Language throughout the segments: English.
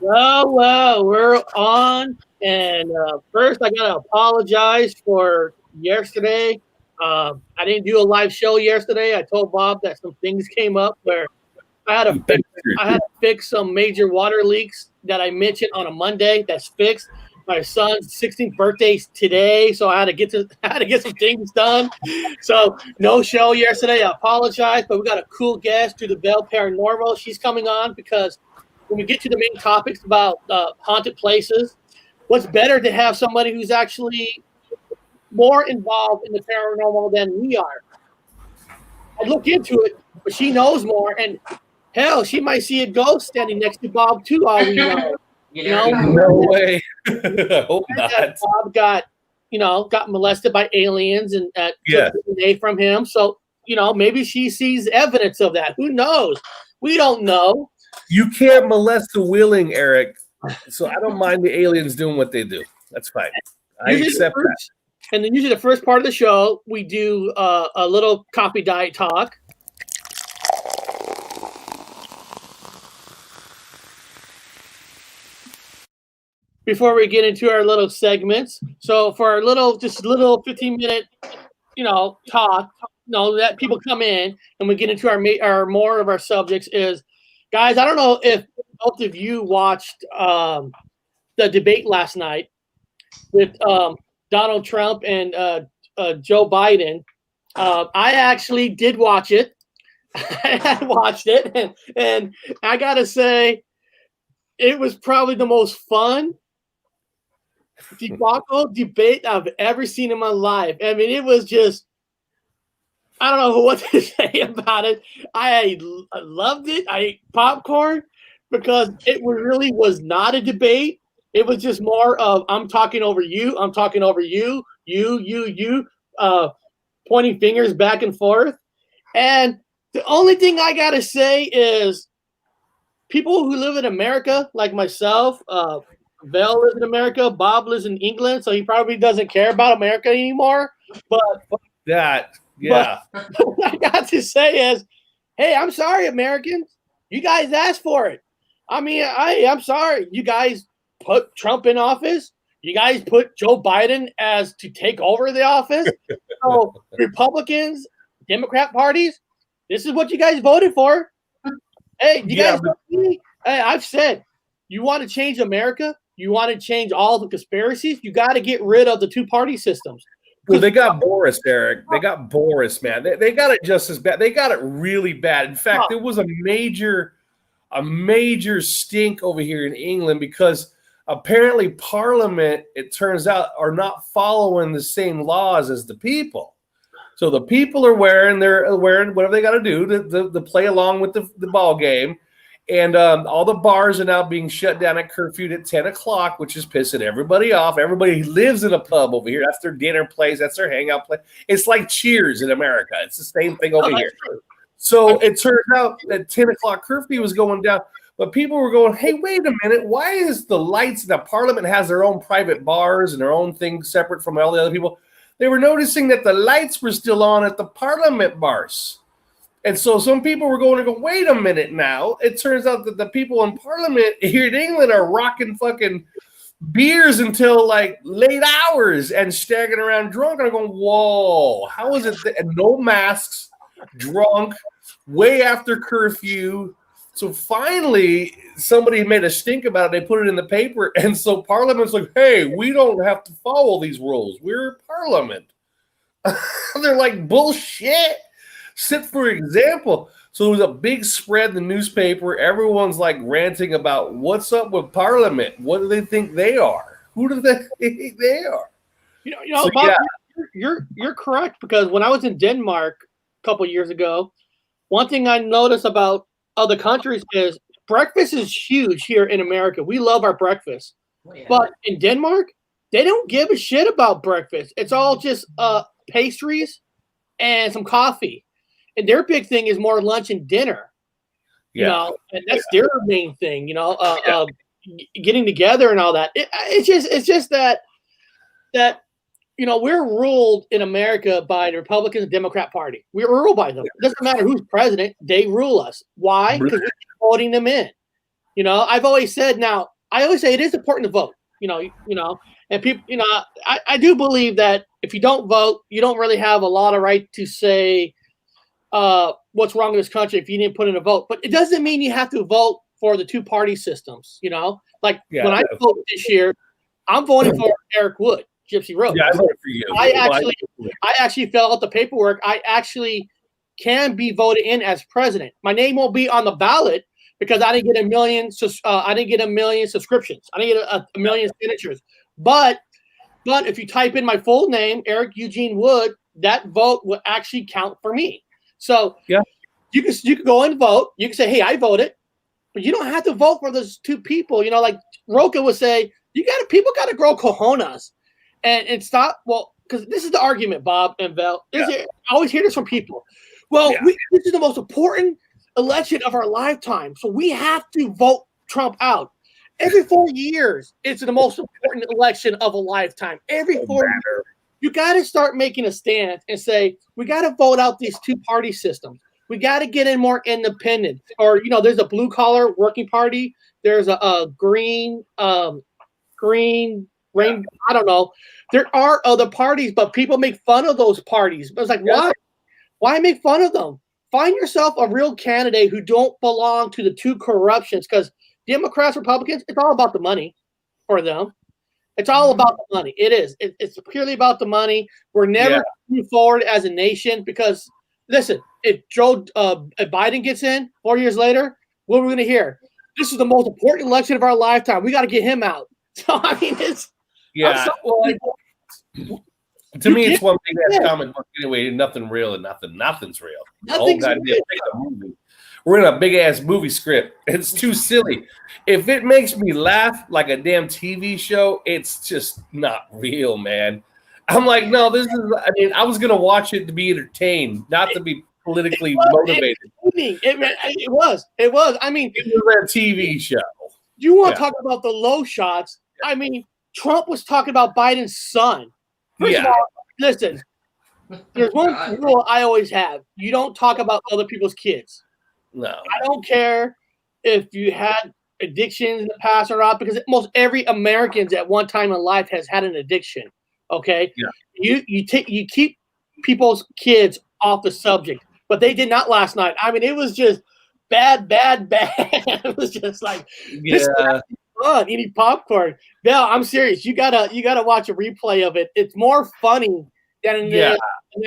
Well, we're on. And first, I got to apologize for yesterday. I didn't do a live show yesterday. I told Bob that some things came up where I had to fix some major water leaks that I mentioned on a Monday. That's fixed. My son's 16th birthday's today, so I had to get some things done. So no show yesterday. I apologize, but we got a cool guest through the Bell Paranormal. She's coming on because when we get to the main topics about haunted places, what's better to have somebody who's actually more involved in the paranormal than we are? I look into it, but she knows more, and hell, she might see a ghost standing next to Bob too. All we know, no way. I hope not. Bob got molested by aliens and took DNA from him. So maybe she sees evidence of that. Who knows? We don't know. You can't molest the willing, Eric. So I don't mind the aliens doing what they do. That's fine. I accept that. And then usually the first part of the show, we do a little coffee diet talk. Before we get into our little segments. So for our little 15-minute, talk, that people come in and we get into our more of our subjects is, guys, I don't know if both of you watched the debate last night with Donald Trump and Joe Biden. I actually did watch it. I watched it, and I gotta say, it was probably the most fun debacle debate I've ever seen in my life. I mean, it was just, I don't know what to say about it. I loved it. I ate popcorn because it really was not a debate. It was just more of, I'm talking over you, I'm talking over you, you, pointing fingers back and forth. And the only thing I got to say is people who live in America, like myself, Val lives in America, Bob lives in England, so he probably doesn't care about America anymore. But I got to say is, hey, I'm sorry, Americans. You guys asked for it. I mean, I'm sorry. You guys put Trump in office. You guys put Joe Biden as to take over the office. So Republicans, Democrat parties, this is what you guys voted for. Hey, you guys, hey, I've said, you want to change America? You want to change all the conspiracies? You got to get rid of the two-party systems. Well, they got Boris, Eric. They got Boris, man. They got it just as bad. They got it really bad. In fact, there was a major stink over here in England because apparently Parliament, it turns out, are not following the same laws as the people. So the people are wearing whatever they got to do to play along with the ball game. And all the bars are now being shut down at curfew at 10 o'clock, which is pissing everybody off. Everybody lives in a pub over here. That's their dinner place. That's their hangout place. It's like Cheers in America. It's the same thing over here. True. So it turns out that 10 o'clock curfew was going down. But people were going, hey, wait a minute. Why is the lights in the Parliament has their own private bars and their own thing separate from all the other people? They were noticing that the lights were still on at the Parliament bars. And so some people were going to go, wait a minute now. It turns out that the people in Parliament here in England are rocking fucking beers until like late hours and staggering around drunk. And I'm going, whoa, how is it? And no masks, drunk, way after curfew. So finally, somebody made a stink about it. They put it in the paper. And so Parliament's like, hey, we don't have to follow these rules. We're Parliament. They're like, bullshit. Sit for example. So there was a big spread in the newspaper. Everyone's like ranting about what's up with Parliament. What do they think they are? Who do they think they are? So, Bob, you're correct, because when I was in Denmark a couple years ago, one thing I noticed about other countries is breakfast is huge here in America. We love our breakfast. But in Denmark, they don't give a shit about breakfast. It's all just pastries and some coffee. And their big thing is more lunch and dinner, and that's their main thing, getting together and all that. It's just that we're ruled in America by the Republican and Democrat Party. We're ruled by them. It doesn't matter who's president; they rule us. Why? Because we're voting them in. I've always said, now I always say it is important to vote. And people, I do believe that if you don't vote, you don't really have a lot of right to say what's wrong with this country if you didn't put in a vote. But it doesn't mean you have to vote for the two-party systems. Like when I vote this year, I'm voting for Eric Wood, Gypsy Road. Yeah, I voted for you. I actually filled out the paperwork. I actually can be voted in as president. My name won't be on the ballot because I didn't get a million. I didn't get a million subscriptions. I didn't get a million signatures. But if you type in my full name, Eric Eugene Wood, that vote will actually count for me. So you can go and vote. You can say, hey, I voted. But you don't have to vote for those two people. Like Roka would say, people got to grow cojones and stop. Well, because this is the argument, Bob and Val. I always hear this from people. Well, this is the most important election of our lifetime. So we have to vote Trump out. Every 4 years, it's the most important election of a lifetime. Every 4 years. You got to start making a stand and say, we got to vote out these two-party systems. We got to get in more independent. Or, there's a blue-collar working party. There's a green rain. I don't know. There are other parties, but people make fun of those parties. But it's like, why? Why make fun of them? Find yourself a real candidate who don't belong to the two corruptions, because Democrats, Republicans, it's all about the money for them. It's all about the money. It is. It's purely about the money. We're never moving forward as a nation because, listen, if Biden gets in 4 years later, what are we going to hear? This is the most important election of our lifetime. We got to get him out. So, I mean, it's... Yeah. To me, it's one big ass comic book anyway. Nothing real and nothing's real. Nothing's real. We're in a big ass movie script. It's too silly. If it makes me laugh like a damn TV show, it's just not real, man. I'm like, no, this is. I mean, I was gonna watch it to be entertained, not to be politically motivated. It was. I mean, it was a TV show. You want to talk about the low shots? I mean, Trump was talking about Biden's son. First of all, listen, there's one rule I always have. You don't talk about other people's kids. No. I don't care if you had addictions in the past or not, because most every American at one time in life has had an addiction. Okay? Yeah. You keep people's kids off the subject, but they did not last night. I mean, it was just bad. It was just like this fun eating popcorn. Bill, I'm serious. You gotta watch a replay of it. It's more funny than an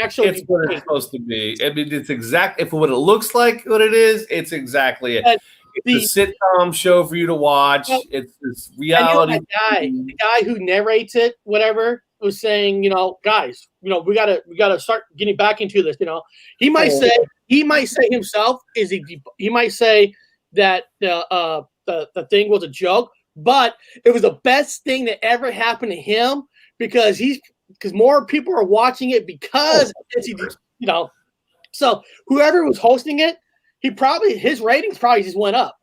actual. It's what it's supposed to be. I mean, it's exact. If what it looks like, what it is, it's exactly it. It's a sitcom show for you to watch. It's this reality. The guy who narrates it, whatever, was saying, guys, we gotta start getting back into this. He might say himself he might say that the thing was a joke, but it was the best thing that ever happened to him because more people are watching it because So whoever was hosting it, his ratings probably just went up.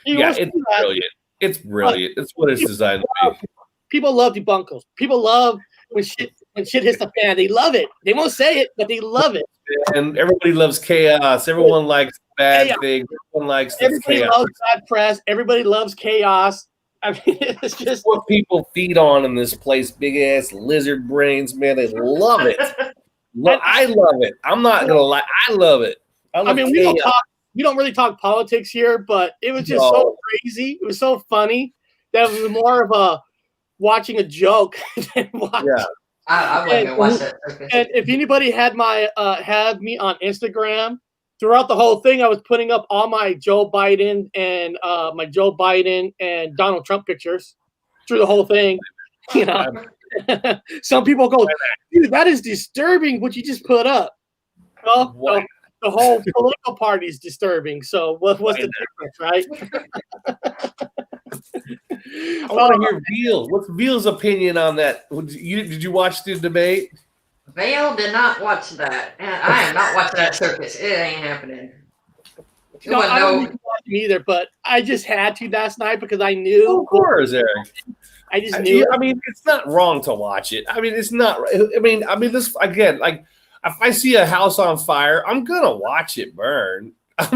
It's brilliant. It's brilliant. It's what it's designed to be. People love debunkers. People love when shit hits the fan. They love it. They won't say it, but they love it. And everybody loves chaos. Everyone likes bad things. Everyone likes everybody chaos. Loves bad press. Everybody loves chaos. I mean, it's just what people feed on in this place. Big ass lizard brains, man. They love it. I love it. I'm not gonna lie. I love it. I mean, we don't really talk politics here, but it was just so crazy. It was so funny that it was more of a watching a joke than watching. Yeah. I wouldn't even watch that. And if anybody had me on Instagram throughout the whole thing, I was putting up all my Joe Biden and Donald Trump pictures through the whole thing. Some people go, dude, that is disturbing what you just put up. Well, the whole political party is disturbing. So what's the difference, right? I want to hear Veal. What's Veal's opinion on that? Did you watch the debate? Vail did not watch that. And I am not watching that circus. It ain't happening. I don't watch either, but I just had to last night because I knew. Oh, of course, Eric. I just knew. I mean, it's not wrong to watch it. I mean, it's not. I mean, this again. Like, if I see a house on fire, I'm gonna watch it burn. I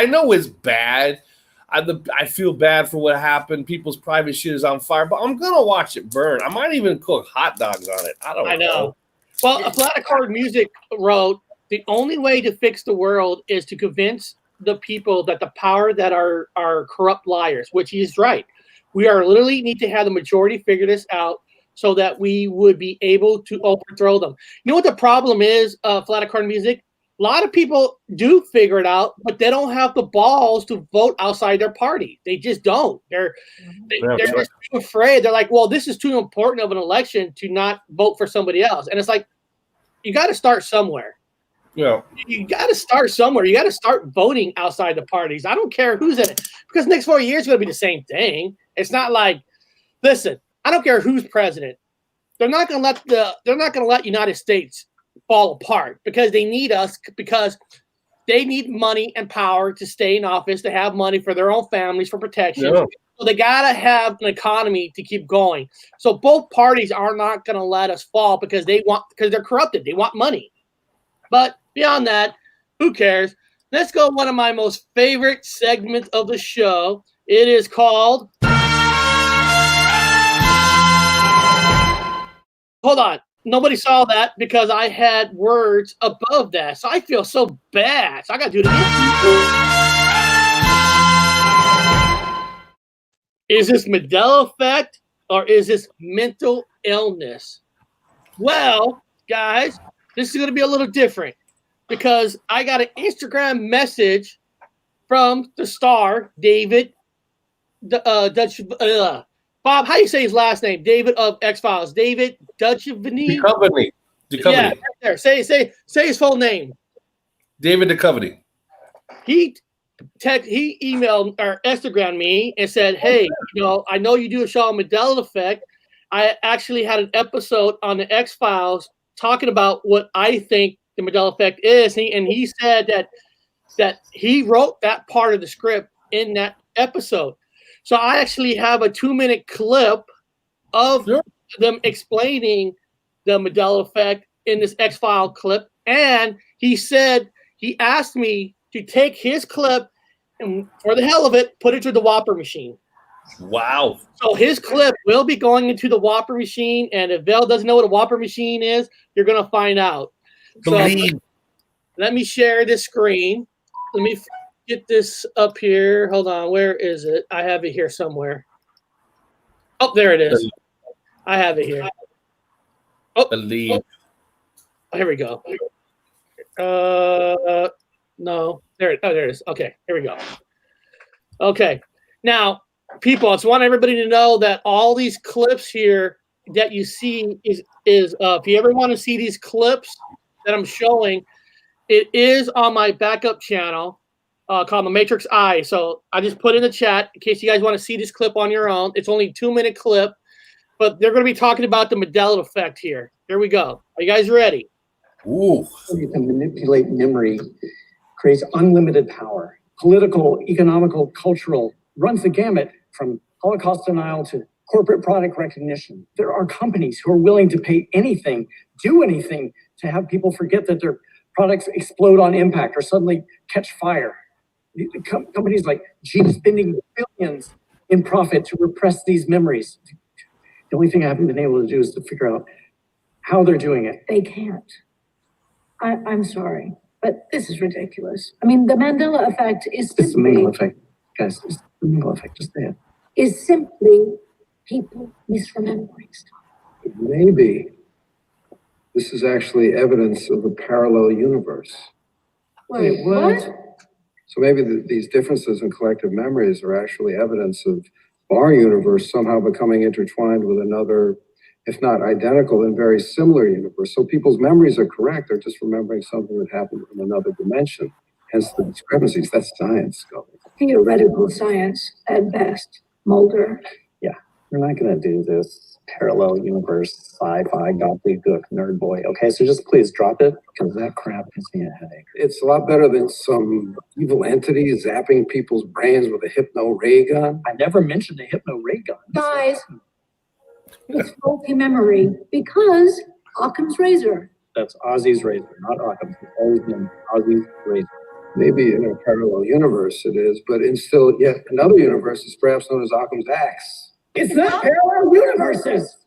know it's bad. I feel bad for what happened. People's private shit is on fire, but I'm gonna watch it burn. I might even cook hot dogs on it. I don't know. Well, a Flat Accord Music wrote, the only way to fix the world is to convince the people that the power that are corrupt liars, which he's right. We are literally need to have the majority figure this out so that we would be able to overthrow them. You know what the problem is, Flat Accord Music? A lot of people do figure it out, but they don't have the balls to vote outside their party. They just don't. They're just too afraid. They're like, well, this is too important of an election to not vote for somebody else. And it's like, you got to start somewhere. Yeah. You got to start somewhere. You got to start voting outside the parties. I don't care who's in it, because next 4 years is going to be the same thing. It's not like, listen, I don't care who's president. They're not going to let United States fall apart because they need us, because they need money and power to stay in office, to have money for their own families, for protection. Yeah. So they got to have an economy to keep going. So both parties are not going to let us fall because they're corrupted. They want money. But beyond that, who cares? Let's go one of my most favorite segments of the show. It is called... Hold on. Nobody saw that because I had words above that. So I feel so bad. So I got to do it again. Is this Mandela effect or is this mental illness? Well, guys, this is going to be a little different because I got an Instagram message from the star, David, Bob, how do you say his last name? David of X-Files. David Duchovny? Duchovny. Yeah, right there. Say his full name. David Duchovny. He emailed or Instagrammed me and said, hey, I know you do a show on Mandela Effect. I actually had an episode on the X-Files talking about what I think the Mandela Effect is. And he said that he wrote that part of the script in that episode. So I actually have a 2-minute clip of them explaining the Mandela Effect in this X-File clip. And he asked me to take his clip and, for the hell of it, put it through the Whopper machine. Wow. So his clip will be going into the Whopper machine. And if Val doesn't know what a Whopper machine is, you're going to find out. So let me share this screen. Let me get this up here. Hold on. Where is it? I have it here somewhere. Oh, there it is. I have it here. Oh, here we go. No. There it is. Okay. Here we go. Okay. Now, people, I just want everybody to know that all these clips here that you see is if you ever want to see these clips that I'm showing, it is on my backup channel. Called The Matrix Eye. So I just put in the chat in case you guys want to see this clip on your own. It's only a 2-minute clip, but they're going to be talking about the Mandela effect here. Here we go. Are you guys ready? Ooh. You can manipulate memory, creates unlimited power. Political, economical, cultural, runs the gamut from Holocaust denial to corporate product recognition. There are companies who are willing to pay anything, do anything to have people forget that their products explode on impact or suddenly catch fire. Companies like Jeep spending billions in profit to repress these memories. The only thing I haven't been able to do is to figure out how they're doing it. They can't. I'm sorry, but this is ridiculous. I mean, the Mandela effect is simply... It's the Mandela effect, guys. It's the Mandela effect, just say it. Is simply people misremembering stuff. Maybe this is actually evidence of a parallel universe. Wait, what? So maybe these differences in collective memories are actually evidence of our universe somehow becoming intertwined with another, if not identical, then very similar universe. So people's memories are correct. They're just remembering something that happened in another dimension. Hence the discrepancies. That's science, Scully. Theoretical science at best. Mulder. Yeah, we're not going to do this parallel universe sci-fi gobbledygook nerd boy. Okay, so just please drop it because that crap gives me a headache. It's a lot better than some evil entity zapping people's brains with a hypno ray gun. I never mentioned a hypno ray gun. Guys, it's faulty memory because Occam's razor. That's Ozzy's razor, not Occam's. It's always been Ozzy's razor. Maybe in a parallel universe it is, but in still yet another universe is perhaps known as Occam's axe. It's not parallel universes.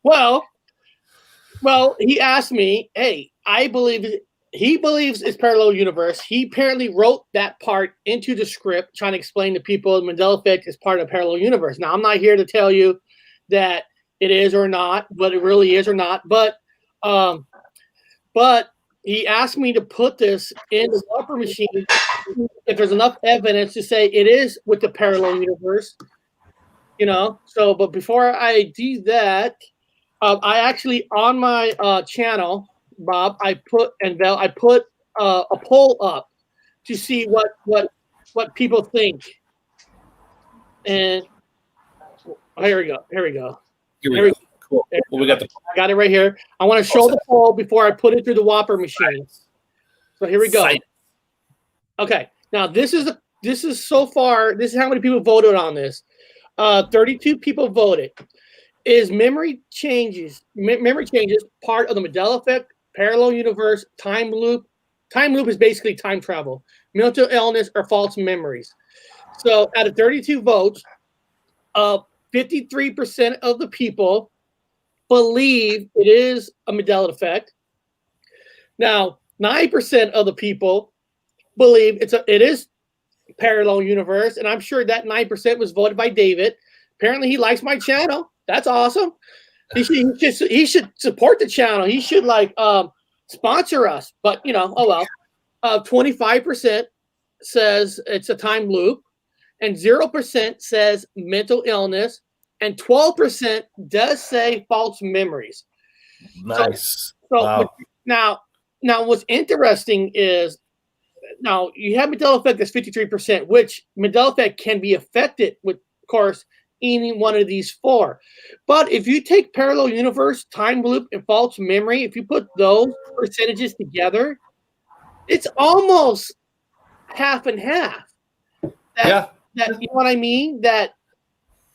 well, he asked me, hey, he believes it's parallel universe. He apparently wrote that part into the script, trying to explain to people the Mandela effect is part of parallel universe. Now, I'm not here to tell you that it is or not, but it really is or not. But he asked me to put this in the Whopper machine if there's enough evidence to say it is with the parallel universe. So, but before I do that, I actually on my channel, Bob, I put a poll up to see what people think. And here we go. Cool. Well, we got the. I got it right here. I want to show the poll before I put it through the Whopper machine. So here we go. Okay. Now this is so far. This is how many people voted on this. 32 people voted. Is memory changes part of the Mandela effect, parallel universe, time loop? Time loop is basically time travel, mental illness, or false memories. So out of 32 votes, 53% of the people believe it is a Mandela effect. Now, 9% of the people believe it is parallel universe, and I'm sure that 9% was voted by David. Apparently, he likes my channel. That's awesome. He should support the channel. He should sponsor us. But oh well. 25% says it's a time loop, and 0% says mental illness, and 12% does say false memories. Nice. So wow. now what's interesting is now you have Mandela effect that's 53%, which Mandela effect can be affected with, of course, any one of these four. But if you take parallel universe, time loop, and false memory, if you put those percentages together, it's almost half and half. That you know what I mean? That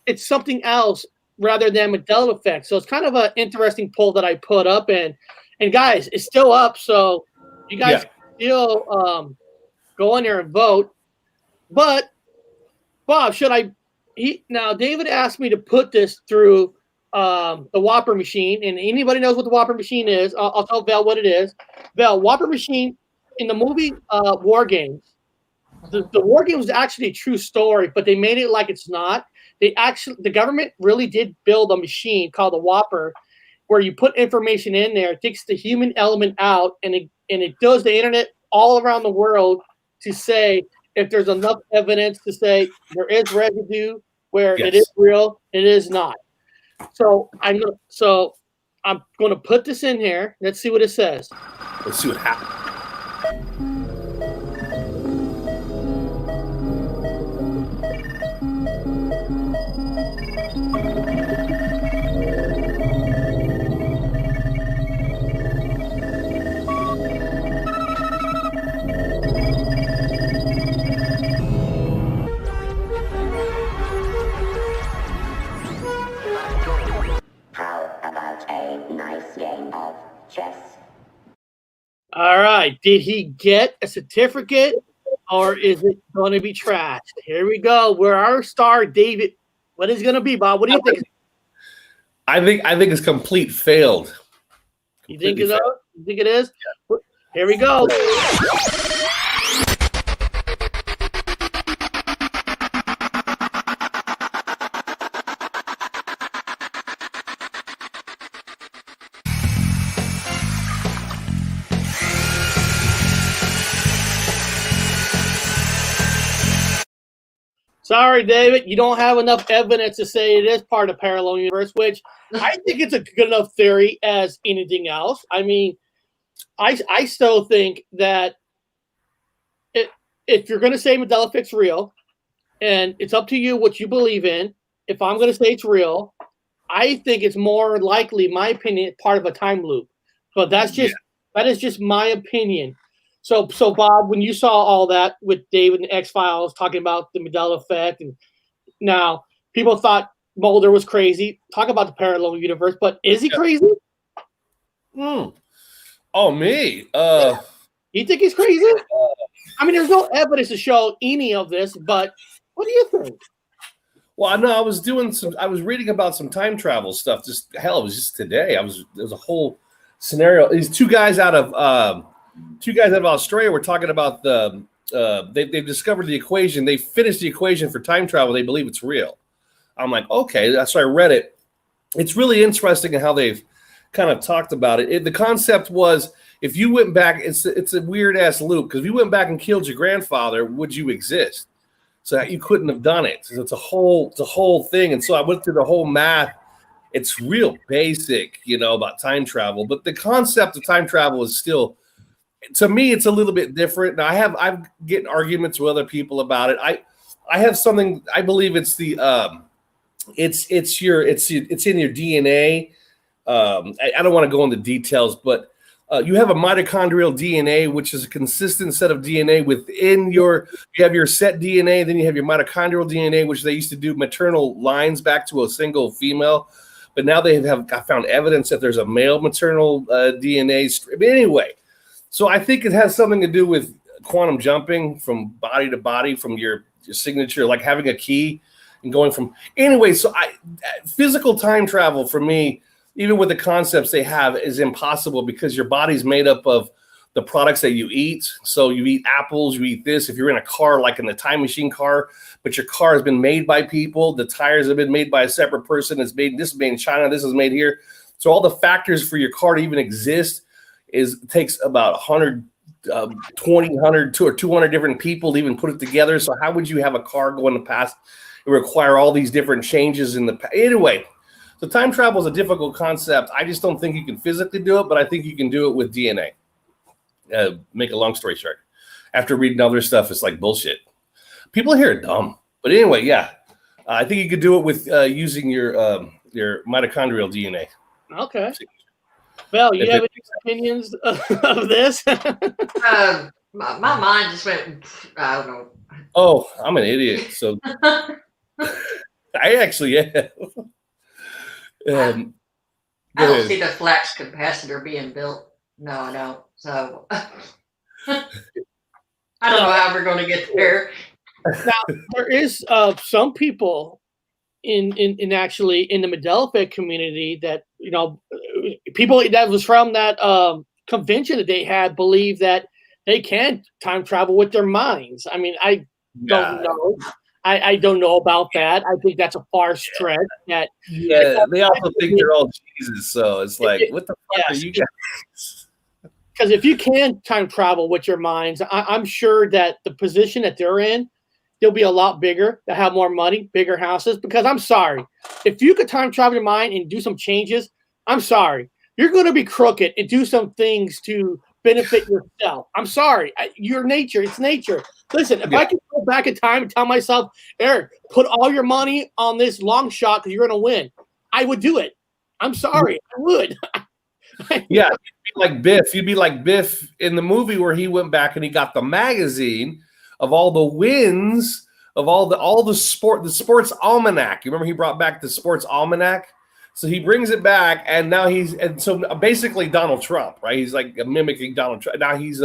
it's something else rather than Mandela effect. So it's kind of an interesting poll that I put up, and guys, it's still up. So you guys still go in there and vote. But Bob, now David asked me to put this through the Whopper machine, and anybody knows what the Whopper machine is, I'll tell Val what it is. Val, Whopper machine in the movie War Games. The War Games was actually a true story, but they made it like it's not. The government really did build a machine called the Whopper, where you put information in there, it takes the human element out, and it does the internet all around the world to say if there's enough evidence to say there is residue where it is real, it is not. So I'm going to put this in here. Let's see what it says. Let's see what happens. Chess. All right. Did he get a certificate, or is it going to be trashed? Here we go. We're our star, David. What is it going to be, Bob? What do you think? I think it's complete failed. You think it is? You think it is? Yeah. Here we go. Sorry, David, you don't have enough evidence to say it is part of parallel universe, which I think it's a good enough theory as anything else. I mean, I still think that if you're going to say Mandela effect's real, and it's up to you what you believe in, if I'm going to say it's real, I think it's more likely, my opinion, part of a time loop. But that is just my opinion. So Bob, when you saw all that with David and X-Files talking about the Mandela effect, and now people thought Mulder was crazy, talk about the parallel universe, but is he crazy? Mm. Oh, me. You think he's crazy? I mean, there's no evidence to show any of this, but what do you think? Well, no, I was reading about some time travel stuff. Just hell, it was just today. There was a whole scenario. These two guys out of Australia were talking about they've discovered the equation. They finished the equation for time travel. They believe it's real. I'm like, okay. So I read it. It's really interesting how they've kind of talked about it. The concept was, if you went back, it's a weird ass loop, because if you went back and killed your grandfather, would you exist? So you couldn't have done it. So it's a whole thing. And so I went through the whole math. It's real basic, about time travel. But the concept of time travel is still, to me, it's a little bit different. Now I'm getting arguments with other people about it. I have something. I believe it's the it's in your DNA. I don't want to go into details, but you have a mitochondrial DNA, which is a consistent set of DNA within you have your set DNA, then you have your mitochondrial DNA, which they used to do maternal lines back to a single female. But now I found evidence that there's a male maternal DNA. But anyway, so I think it has something to do with quantum jumping from body to body, from your signature, like having a key and going from. Anyway, so physical time travel for me, even with the concepts they have, is impossible, because your body's made up of the products that you eat. So you eat apples, you eat this. If you're in a car, like in the time machine car, but your car has been made by people, the tires have been made by a separate person. This is made in China, this is made here. So all the factors for your car to even exist takes about 100, 100 or 200 different people to even put it together. So how would you have a car go in the past? It would require all these different changes in the past. Anyway, so time travel is a difficult concept. I just don't think you can physically do it, but I think you can do it with DNA. Make a long story short. After reading other stuff, it's like bullshit. People here are dumb. But anyway, yeah. I think you could do it with using your mitochondrial DNA. Okay. Well, you have any opinions of this? My mind just went, I don't know. Oh, I'm an idiot. So I actually am. I don't see the flux capacitor being built. No, I don't. So I don't know how we're going to get there. Now, there is some people in actually in the Mandela effect community that, people that was from that convention that they had believe that they can time travel with their minds. I mean, I don't know. I don't know about that. I think that's a far stretch. They also think they're all Jesus. So it's like, what the fuck are you guys? Because if you can time travel with your minds, I'm sure that the position that they're in, they'll be a lot bigger. They'll have more money, bigger houses. Because I'm sorry, if you could time travel your mind and do some changes, I'm sorry, you're going to be crooked and do some things to benefit yourself. I'm sorry, your nature. It's nature. Listen, if I could go back in time and tell myself, Eric, put all your money on this long shot because you're going to win, I would do it. I'm sorry, I would. Yeah, you'd be like Biff. You'd be like Biff in the movie where he went back and he got the magazine of all the wins of all the sports almanac. You remember he brought back the sports almanac? So he brings it back, and now so basically Donald Trump, right? He's like mimicking Donald Trump. Now he's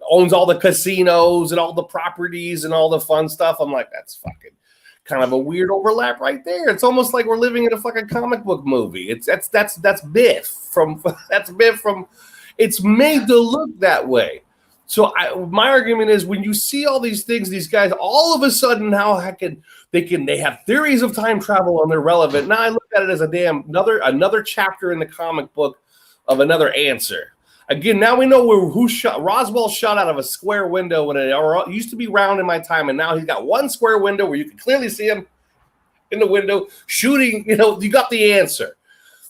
owns all the casinos and all the properties and all the fun stuff. I'm like, that's fucking kind of a weird overlap right there. It's almost like we're living in a fucking comic book movie. That's Biff from it's made to look that way. So my argument is, when you see all these things, these guys all of a sudden they have theories of time travel and they're relevant. Now I look at it as another chapter in the comic book of another answer. Again, now we know Roswell shot out of a square window when it used to be round in my time, and now he's got one square window where you can clearly see him in the window shooting. You got the answer.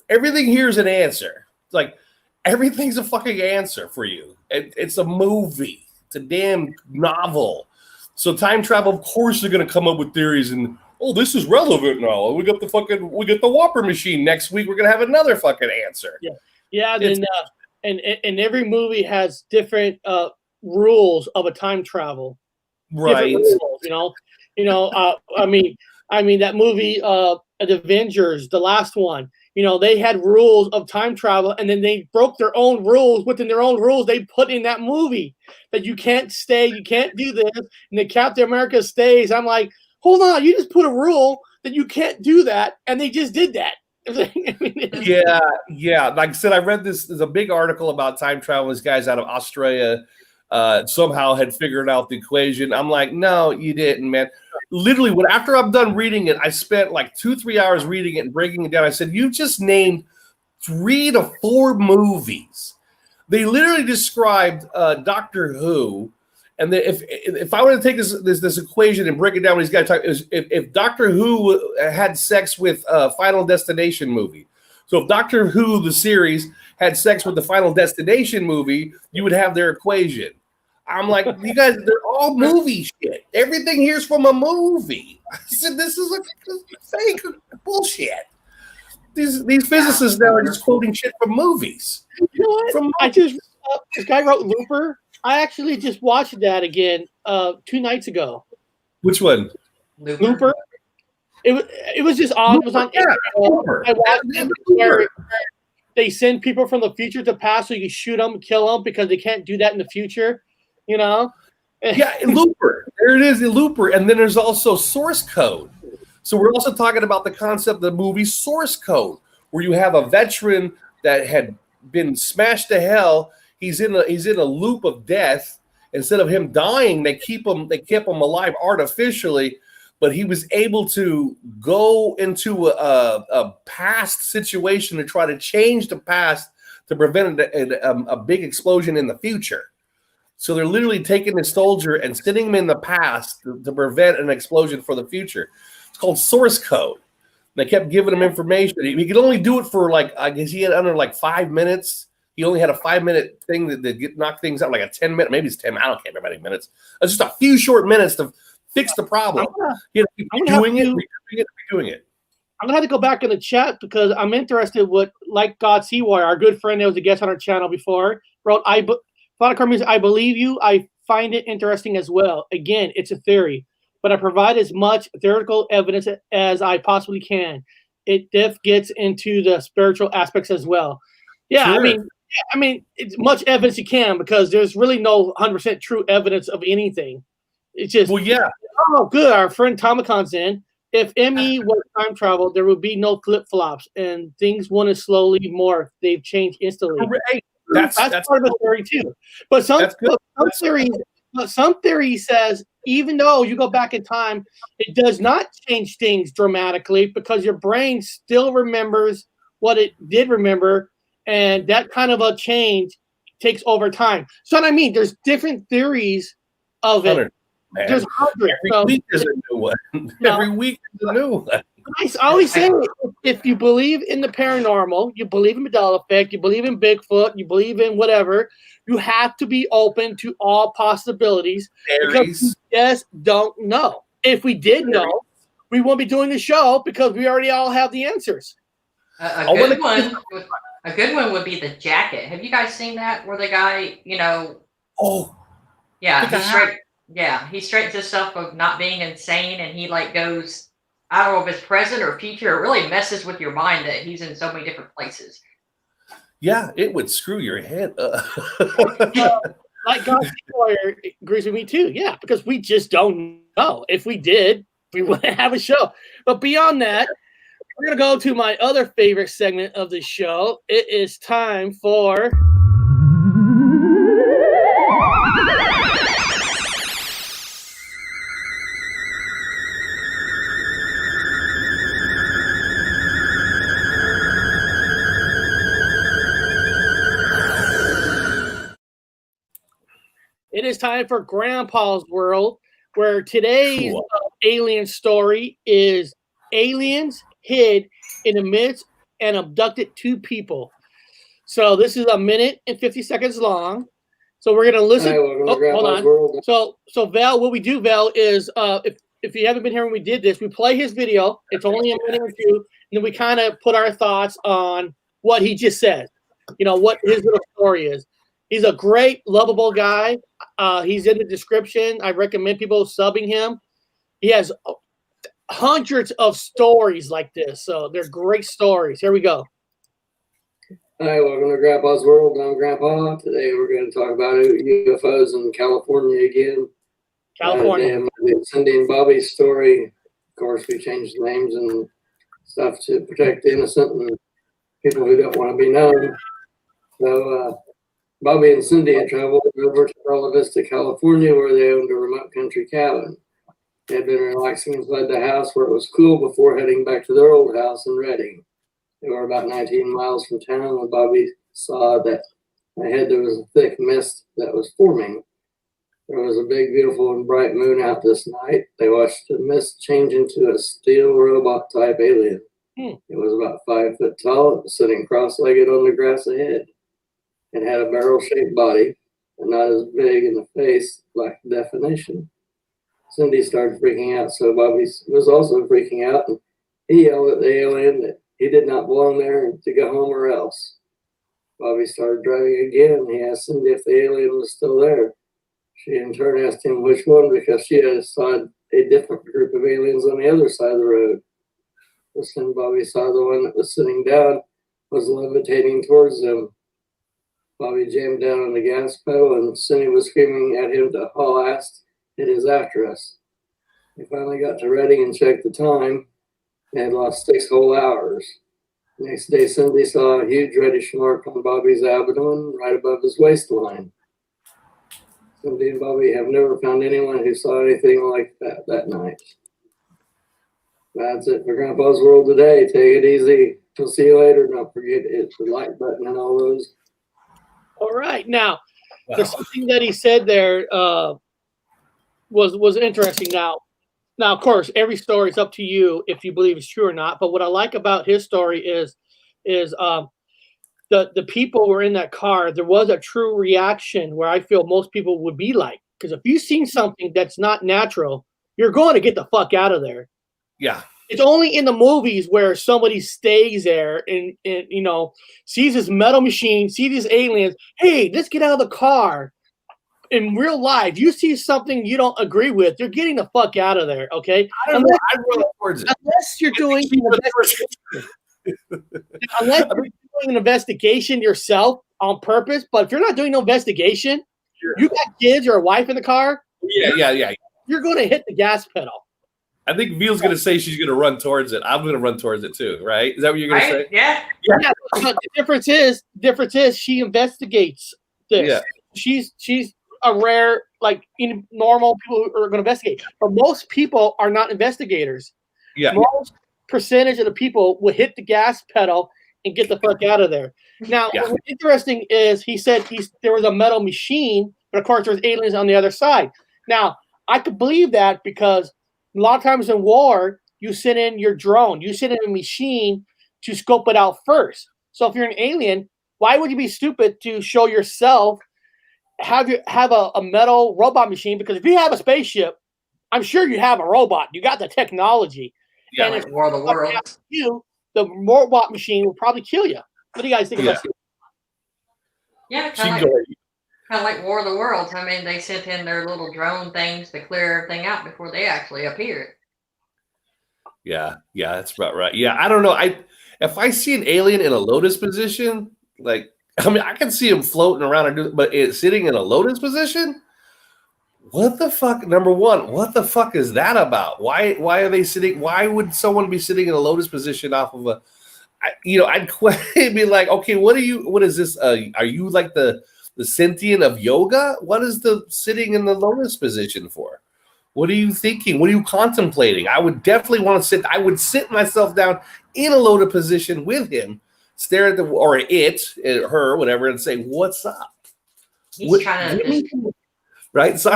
Everything here is an answer. It's like everything's a fucking answer for you. It's a movie. It's a damn novel. So time travel, of course, they're going to come up with theories and, this is relevant now. We got the Whopper machine next week. We're going to have another fucking answer. Yeah. And every movie has different rules of a time travel. Right. Rules, I mean that movie, The Avengers, the last one. they had rules of time travel, and then they broke their own rules within their own rules they put in that movie that you can't stay, you can't do this, and the Captain America stays. I'm like, hold on, you just put a rule that you can't do that, and they just did that. Yeah. Like I said, I read this. There's a big article about time travel. This guy's out of Australia somehow had figured out the equation. I'm like, no, you didn't, man. Literally, after I'm done reading it, I spent like 2-3 hours reading it and breaking it down. I said, you just named 3 to 4 movies. They literally described Doctor Who. And if I were to take this equation and break it down, what he's got to talk is if Doctor Who had sex with Final Destination movie. So if Doctor Who the series had sex with the Final Destination movie, you would have their equation. I'm like, you guys, they're all movie shit. Everything here's from a movie. I said, this is a fake bullshit. These physicists now are just quoting shit from movies. You know what? This guy wrote Looper. I actually just watched that again 2 nights ago. Which one? Looper. It was just on. It was on. Looper. I watched it where they send people from the future to past, so you shoot them, kill them because they can't do that in the future. Yeah, Looper. There it is, Looper. And then there's also source code. So we're also talking about the concept of the movie source code, where you have a veteran that had been smashed to hell. He's in a loop of death. Instead of him dying, they kept him alive artificially, but he was able to go into a past situation to try to change the past to prevent a big explosion in the future. So they're literally taking the soldier and sitting him in the past to prevent an explosion for the future. It's called source code. They kept giving him information. He could only do it for I guess he had under 5 minutes. He only had a 5-minute thing that knock things out, like a 10-minute, maybe it's 10. I don't care about 8 minutes. It's just a few short minutes to fix the problem. Keep doing it. I'm gonna have to go back in the chat because I'm interested with God Seawire, our good friend that was a guest on our channel before, wrote, I believe you. I find it interesting as well. Again, it's a theory, but I provide as much theoretical evidence as I possibly can. It gets into the spiritual aspects as well. Yeah, sure. I mean, it's much evidence you can because there's really no 100% true evidence of anything. It's just, oh, good. Our friend Tomacon's in. If ME was time travel, there would be no flip-flops and things wouldn't slowly morph. They've changed instantly. Right. That's part of the theory too. But some theory says even though you go back in time, it does not change things dramatically because your brain still remembers what it did remember. And that kind of a change takes over time. So what I mean, there's different theories of it. Man. There's hundreds. Every week is a new one. Every week is a new one. I always say, if you believe in the paranormal, you believe in Mandela effect, you believe in Bigfoot, you believe in whatever, you have to be open to all possibilities because we just don't know. If we did know, we won't be doing the show because we already all have the answers. A good one would be The Jacket. Have you guys seen that? Where the guy, he straightens himself of not being insane, and he goes, I don't know if it's present or future. It really messes with your mind that he's in so many different places. Yeah, it would screw your head up. God Lawyer agrees with me too. Yeah, because we just don't know. If we did, we wouldn't have a show. But beyond that, we're going to go to my other favorite segment of the show. It is time for... It is time for Grandpa's World, where today's alien story is aliens hid in the midst and abducted 2 people. So this is 1 minute and 50 seconds long. So we're gonna listen. Hold on. So Val, what we do, Val, is if you haven't been here when we did this, we play his video. It's only 1 minute or 2, and then we kind of put our thoughts on what he just said. What his little story is. He's a great, lovable guy. He's in the description. I recommend people subbing him. He has hundreds of stories like this. So they're great stories. Here we go. Hi, welcome to Grandpa's World. I'm Grandpa. Today we're going to talk about UFOs in California again. California. Cindy and Bobby's story. Of course, we changed names and stuff to protect the innocent and people who don't want to be known. So Bobby and Cindy had traveled over to Bella Vista, California, where they owned a remote country cabin. They had been relaxing inside the house where it was cool before heading back to their old house in Redding. They were about 19 miles from town when Bobby saw that ahead there was a thick mist that was forming. There was a big, beautiful, and bright moon out this night. They watched the mist change into a steel robot-type alien. It was about 5 foot tall, sitting cross-legged on the grass ahead. It had a barrel-shaped body, and not as big in the face, lacked definition. Cindy started freaking out, so Bobby was also freaking out, and he yelled at the alien that he did not belong there and to go home or else. Bobby started driving again. He asked Cindy if the alien was still there. She in turn asked him which one because she had saw a different group of aliens on the other side of the road. Then Bobby saw the one that was sitting down was levitating towards them. Bobby jammed down on the gas pedal and Cindy was screaming at him to haul ass. It is after us. They finally got to Redding and checked the time. They had lost 6 whole hours. Next day, Cindy saw a huge reddish mark on Bobby's abdomen right above his waistline. Cindy and Bobby have never found anyone who saw anything like that night. That's it for Grandpa's World today. Take it easy. We'll see you later. Don't forget to hit the like button and all those. All right. Now, there's something that he said there was interesting. Now, of course, every story is up to you if you believe it's true or not. But what I like about his story is the people who were in that car. There was a true reaction where I feel most people would be like, because if you've seen something that's not natural, you're going to get the fuck out of there. Yeah. It's only in the movies where somebody stays there and you know, sees this metal machine, see these aliens. Hey, let's get out of the car. In real life, you see something you don't agree with, you're getting the fuck out of there, okay? Unless you're doing an investigation yourself on purpose. But if you're not doing no investigation, you got kids or a wife in the car, you're going to hit the gas pedal. I think Veal's going to say she's going to run towards it. I'm going to run towards it too, right? Is that what you're going to say? Yeah. But the difference is she investigates this. Yeah. She's a rare, like normal people who are going to investigate. But most people are not investigators. Yeah. Most percentage of the people will hit the gas pedal and get the fuck out of there. Now, what's interesting is he said there was a metal machine, but of course there's aliens on the other side. Now, I could believe that because a lot of times in war, you send in your drone, you send in a machine to scope it out first. So if you're an alien, why would you be stupid to show yourself? Have a metal robot machine? Because if you have a spaceship, I'm sure you have a robot. You got the technology. Yeah, and like War of the Worlds. The robot machine will probably kill you. What do you guys think about that? Yeah, kind of like War of the Worlds. I mean, they sent in their little drone things to clear everything out before they actually appeared. Yeah, that's about right. Yeah, I don't know. If I see an alien in a lotus position, like, I mean, I can see him floating around, but sitting in a lotus position, what the fuck? Number one, what the fuck is that about? Why are they sitting? Why would someone be sitting in a lotus position off of a? I'd be like, okay, what is this? Are you like the sentient of yoga? What is the sitting in the lotus position for? What are you thinking? What are you contemplating? I would definitely want to sit. I would sit myself down in a lotus position with him, stare at her, whatever, and say, "What's up?" He's trying to right. So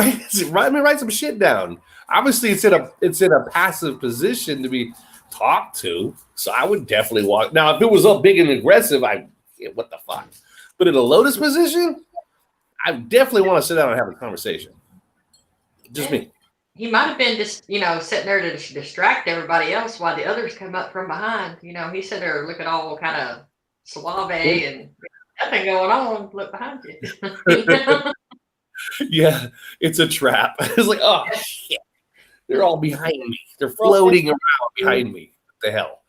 write some shit down. Obviously, it's in a passive position to be talked to. So I would definitely walk. Now, if it was up big and aggressive, what the fuck? But in a lotus position, I definitely want to sit down and have a conversation. Just me. He might have been just, sitting there to distract everybody else while the others come up from behind. He's sitting there looking all kind of suave and nothing going on. Look behind you. Yeah, it's a trap. It's like, oh, shit. They're all behind me. They're floating around behind me. What the hell?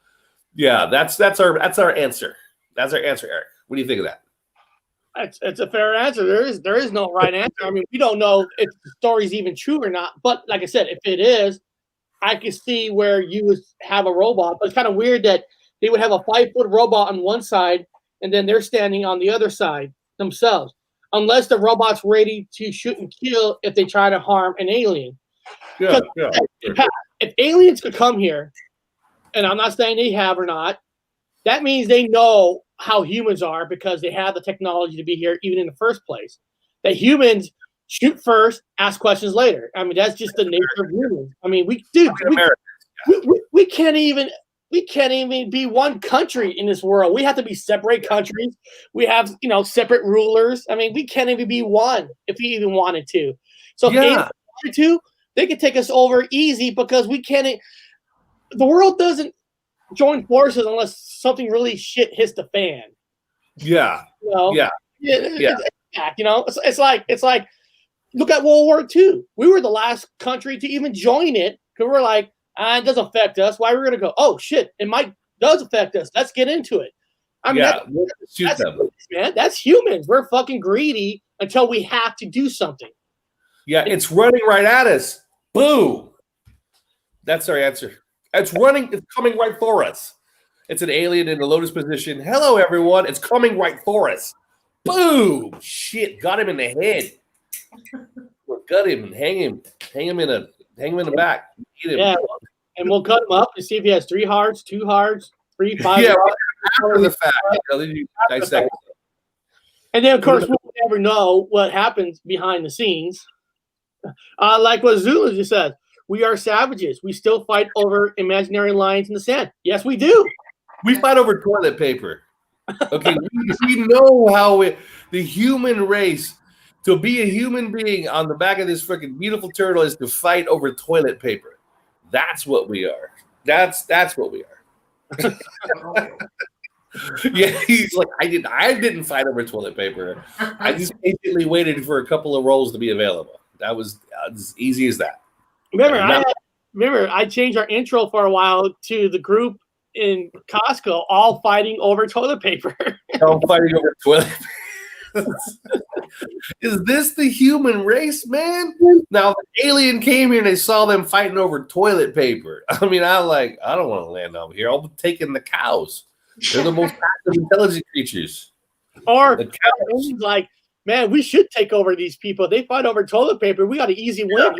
Yeah, that's our answer. That's our answer, Eric. What do you think of that? It's a fair answer. There is no right answer. I mean, we don't know if the story's even true or not. But like I said, if it is, I can see where you would have a robot. But it's kind of weird that they would have a 5-foot robot on one side and then they're standing on the other side themselves, unless the robot's ready to shoot and kill if they try to harm an alien. Yeah. If aliens could come here, and I'm not saying they have or not, that means they know how humans are because they have the technology to be here even in the first place. That humans shoot first, ask questions later. I mean, that's just the nature of humans. I mean, we can't even be one country in this world. We have to be separate countries. We have, separate rulers. I mean, we can't even be one if we even wanted to. So if they wanted to, they could take us over easy because we can't. The world doesn't join forces unless something really shit hits the fan. Yeah. It's like look at World War II. We were the last country to even join it because we're like, it doesn't affect us. Why are we gonna go? Oh shit, it does affect us. Let's get into it. I mean, that's humans. We're fucking greedy until we have to do something. Yeah, it's running right at us. Boom. That's our answer. It's coming right for us. It's an alien in a lotus position. Hello, everyone. It's coming right for us. Boom. Shit. Got him in the head. Got him and hang him in the back. Yeah. And we'll cut him up and see if he has 3 hearts, 2 hearts, 3, 5. Yeah, after the fact. Then you dissect. And then, of course, we'll never know what happens behind the scenes. Like what Zulu just said, we are savages. We still fight over imaginary lines in the sand. Yes, we do. We fight over toilet paper. Okay, we know how the human race, to be a human being on the back of this freaking beautiful turtle, is to fight over toilet paper. That's what we are. That's what we are. Yeah, he's like, I didn't fight over toilet paper. I just patiently waited for a couple of rolls to be available. That was as easy as that. Remember, I changed our intro for a while to the group in Costco, all fighting over toilet paper. All fighting over toilet paper. Is this the human race, man? Now, the alien came here and they saw them fighting over toilet paper. I mean, I don't want to land over here. I'll be taking the cows. They're the most passive, intelligent creatures. Or the cows. Like, man, we should take over these people. They fight over toilet paper. We got an easy win.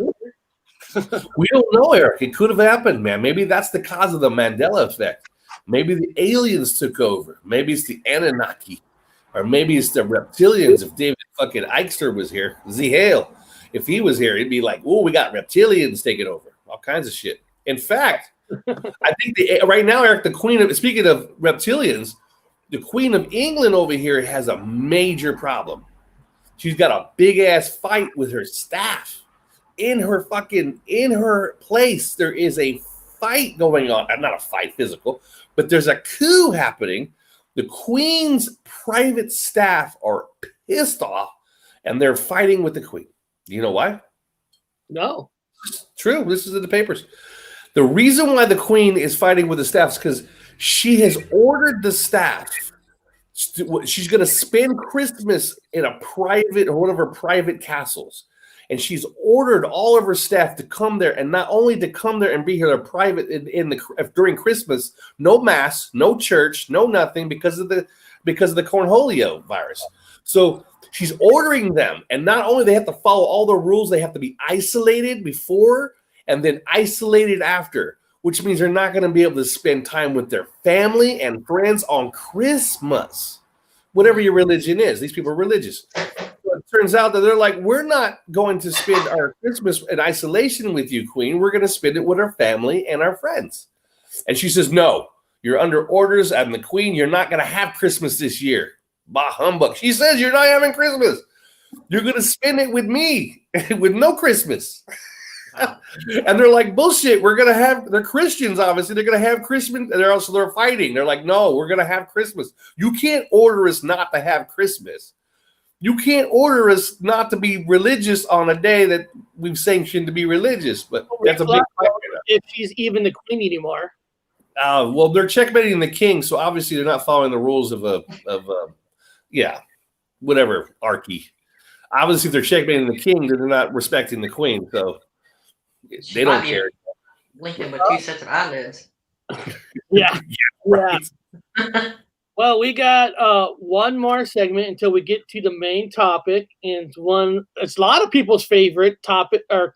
We don't know, Eric. It could have happened, man. Maybe that's the cause of the Mandela effect. Maybe the aliens took over. Maybe it's the Anunnaki. Or maybe it's the reptilians. If David fucking Eichster was here, Hale, if he was here, he'd be like, oh, we got reptilians taking over. All kinds of shit. In fact, I think right now, Eric, speaking of reptilians, the Queen of England over here has a major problem. She's got a big ass fight with her staff. In her place, there is a fight going on. Not a fight physical, but there's a coup happening. The Queen's private staff are pissed off and they're fighting with the Queen. Do you know why? No. True. This is in the papers. The reason why the Queen is fighting with the staff is because she has ordered the staff. She's going to spend Christmas in one of her private castles. And she's ordered all of her staff to come there, and not only to come there and be here private during Christmas, no mass, no church, no nothing because of the cornholio virus. So she's ordering them, and not only they have to follow all the rules, they have to be isolated before and then isolated after, which means they're not going to be able to spend time with their family and friends on Christmas. Whatever your religion is, these people are religious. It turns out that they're like, we're not going to spend our Christmas in isolation with you, Queen. We're going to spend it with our family and our friends. And she says, no, you're under orders. I'm the Queen. You're not going to have Christmas this year. Bah humbug. She says you're not having Christmas. You're going to spend it with me with no Christmas. And they're like, bullshit. They're Christians, obviously. They're going to have Christmas. And they're fighting. They're like, no, we're going to have Christmas. You can't order us not to have Christmas. You can't order us not to be religious on a day that we've sanctioned to be religious, but that's a big if she's even the queen anymore. Well, they're checkmating the king, so obviously they're not following the rules of whatever archy. Obviously, if they're checkmating the king, then they're not respecting the queen, so they don't care. Lincoln with 2 sets of eyelids. Yeah. Right. Well, we got one more segment until we get to the main topic, and it's a lot of people's favorite topic or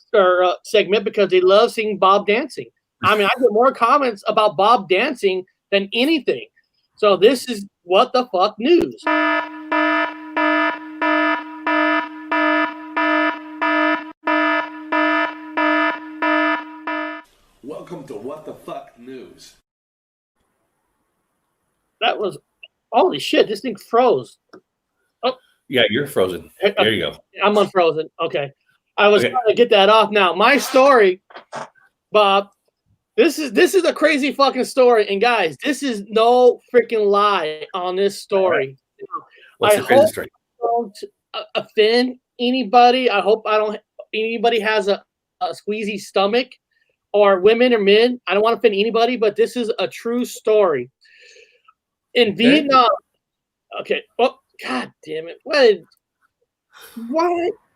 segment because they love seeing Bob dancing. I mean, I get more comments about Bob dancing than anything. So this is What the Fuck News. Welcome to What the Fuck News. That was, holy shit, this thing froze. Oh. Yeah, you're frozen. There you go. I'm unfrozen. Okay. I was trying to get that off now. My story, Bob, this is a crazy fucking story. And guys, this is no freaking lie on this story. What's the crazy story? I don't offend anybody. I hope anybody has a squeezy stomach, or women or men. I don't want to offend anybody, but this is a true story. In Vietnam, okay. Oh, God damn it! Why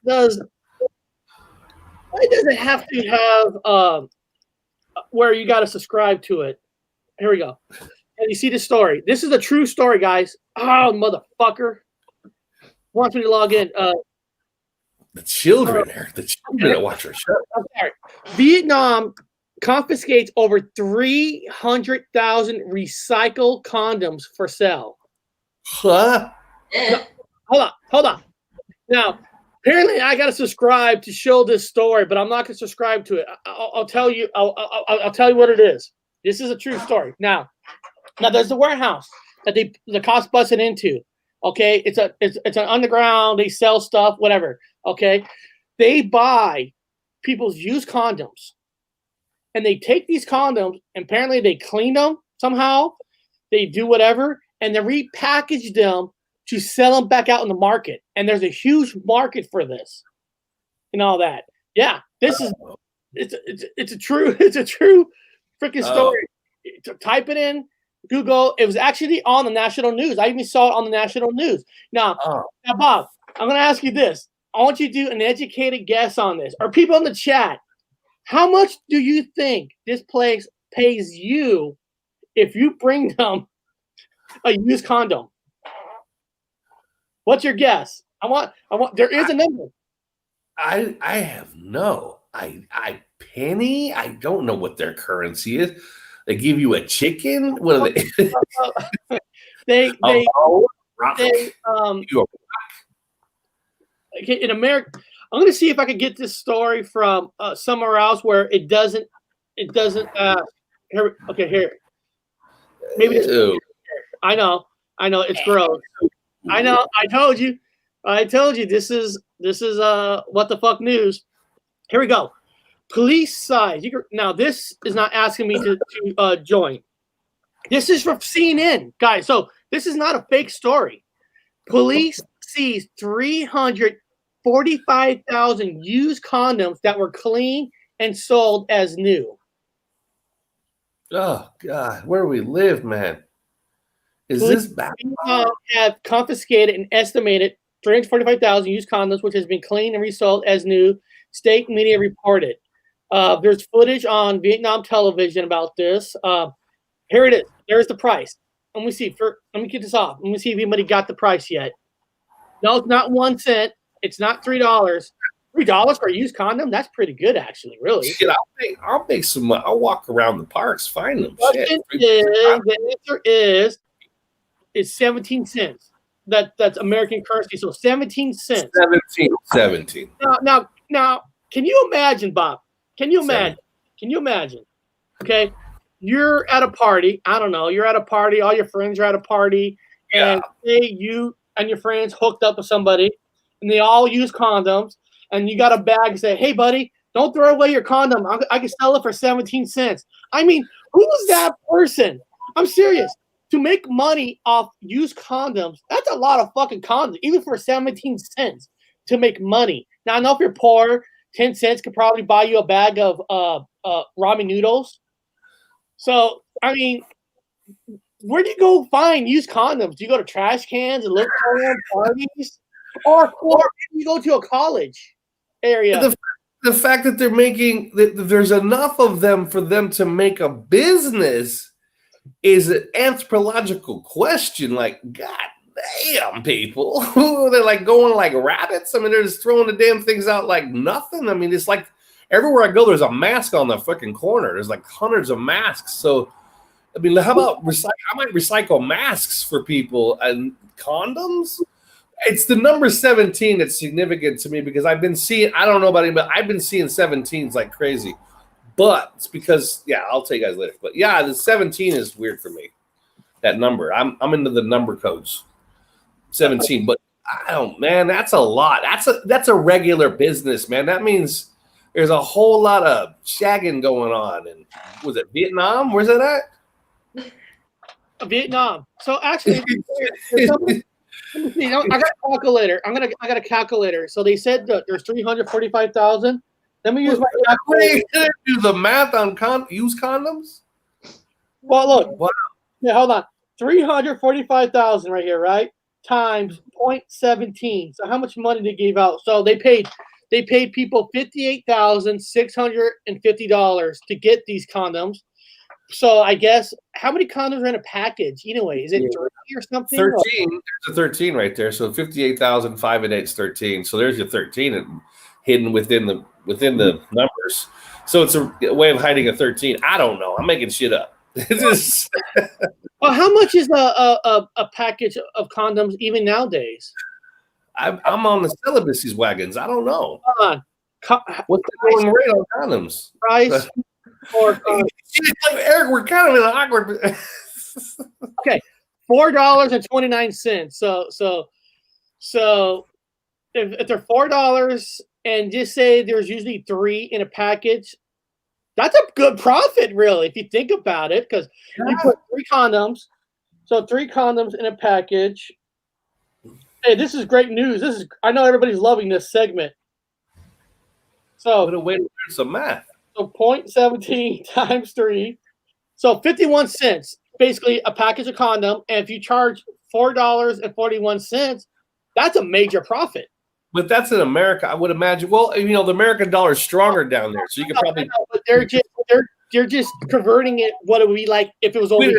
does it have to have where you got to subscribe to it? Here we go. And you see the story. This is a true story, guys. Oh, motherfucker! Wants me to log in. The children that watch our show. Okay. Vietnam confiscates over 300,000 recycled condoms for sale. Huh? No, hold on. Now, apparently, I got to subscribe to show this story, but I'm not going to subscribe to it. I'll tell you. I'll tell you what it is. This is a true story. Now, there's a warehouse that the cops busted into. Okay, it's an underground. They sell stuff, whatever. Okay, they buy people's used condoms. And they take these condoms, and apparently they clean them somehow. They do whatever, and they repackage them to sell them back out in the market. And there's a huge market for this and all that. Yeah, this is it's a true freaking story. Type it in Google. It was actually on the national news. I even saw it on the national news. Now, Bob, I'm going to ask you this. I want you to do an educated guess on this. Or people in the chat. How much do you think this place pays you if you bring them a used condom? What's your guess? I want. There is a number. I have no. I penny. I don't know what their currency is. They give you a chicken. What are they? In America. I'm going to see if I can get this story from somewhere else where it doesn't. Here. Okay, here. Maybe it's. I know. It's gross. I know. I told you. This is What the Fuck News. Here we go. Police size. Now this is not asking me to join. This is from CNN, guys. So this is not a fake story. Police seize 345,000 used condoms that were clean and sold as new. Oh God, where we live, man. Is this bad? Have confiscated an estimated 345,000 used condoms, which has been cleaned and resold as new. State media reported. There's footage on Vietnam television about this. Here it is. There's the price. Let me see. Let me get this off. Let me see if anybody got the price yet. No, it's not 1 cent. It's not $3. $3 for a used condom? That's pretty good, actually. Really. Shit, I'll make some money. I'll walk around the parks, find them. The answer is 17 cents. That's American currency. So 17 cents. 17. Now, can you imagine, Bob? Can you imagine? Okay, you're at a party. I don't know. You're at a party. All your friends are at a party, and say you and your friends hooked up with somebody, and they all use condoms, and you got a bag and say, "Hey, buddy, don't throw away your condom. I can sell it for 17 cents." I mean, who's that person? I'm serious. To make money off used condoms, that's a lot of fucking condoms, even for 17 cents to make money. Now, I know if you're poor, 10 cents could probably buy you a bag of ramen noodles. So, I mean, where do you go find used condoms? Do you go to trash cans and look for them, parties? Or you go to a college area? The fact that they're making, there's enough of them for them to make a business is an anthropological question. Like, God damn, people. They're like going like rabbits. I mean, they're just throwing the damn things out like nothing. I mean, it's like everywhere I go, there's a mask on the fucking corner. There's like hundreds of masks. So, I mean, how about I might recycle masks for people and condoms? It's the number 17 that's significant to me because I've been seeing, I don't know about anybody, I've been seeing 17s like crazy. But it's because, yeah, I'll tell you guys later. But yeah, the 17 is weird for me. That number. I'm into the number codes. 17. But I don't, man, that's a lot. That's a regular business, man. That means there's a whole lot of shagging going on. And was it Vietnam? Where's that at? Vietnam. So actually, I got a calculator. I got a calculator. So they said that there's 345,000. Let me use my calculator. Do the math on used condoms. Well, look. Wow. Yeah, hold on. 345,000 right here, right? Times 0.17. So how much money they gave out? So they paid people $58,650 to get these condoms. So I guess how many condoms are in a package? Anyway, is it 30 or something? 13. There's a 13 right there. So 58,005 and 8 is 13. So there's your 13 hidden within the numbers. So it's a way of hiding a 13. I don't know. I'm making shit up. Well, how much is a package of condoms even nowadays? I'm on the celibacy wagons. I don't know. Hold on. What's the going rate on condoms? Price or Eric, we're kind of in an awkward. Okay, $4.29. So if they're $4 and just say there's usually 3 in a package, that's a good profit, really, if you think about it. Because you put 3 condoms, so 3 condoms in a package. Hey, this is great news. I know everybody's loving this segment. So what a way to learn some math. So 0.17 times 3. So 51 cents, basically a package of condom. And if you charge $4.41, that's a major profit. But that's in America, I would imagine. Well, the American dollar is stronger down there, so you could probably. Know, but they're just converting it. What it would be like if it was over here.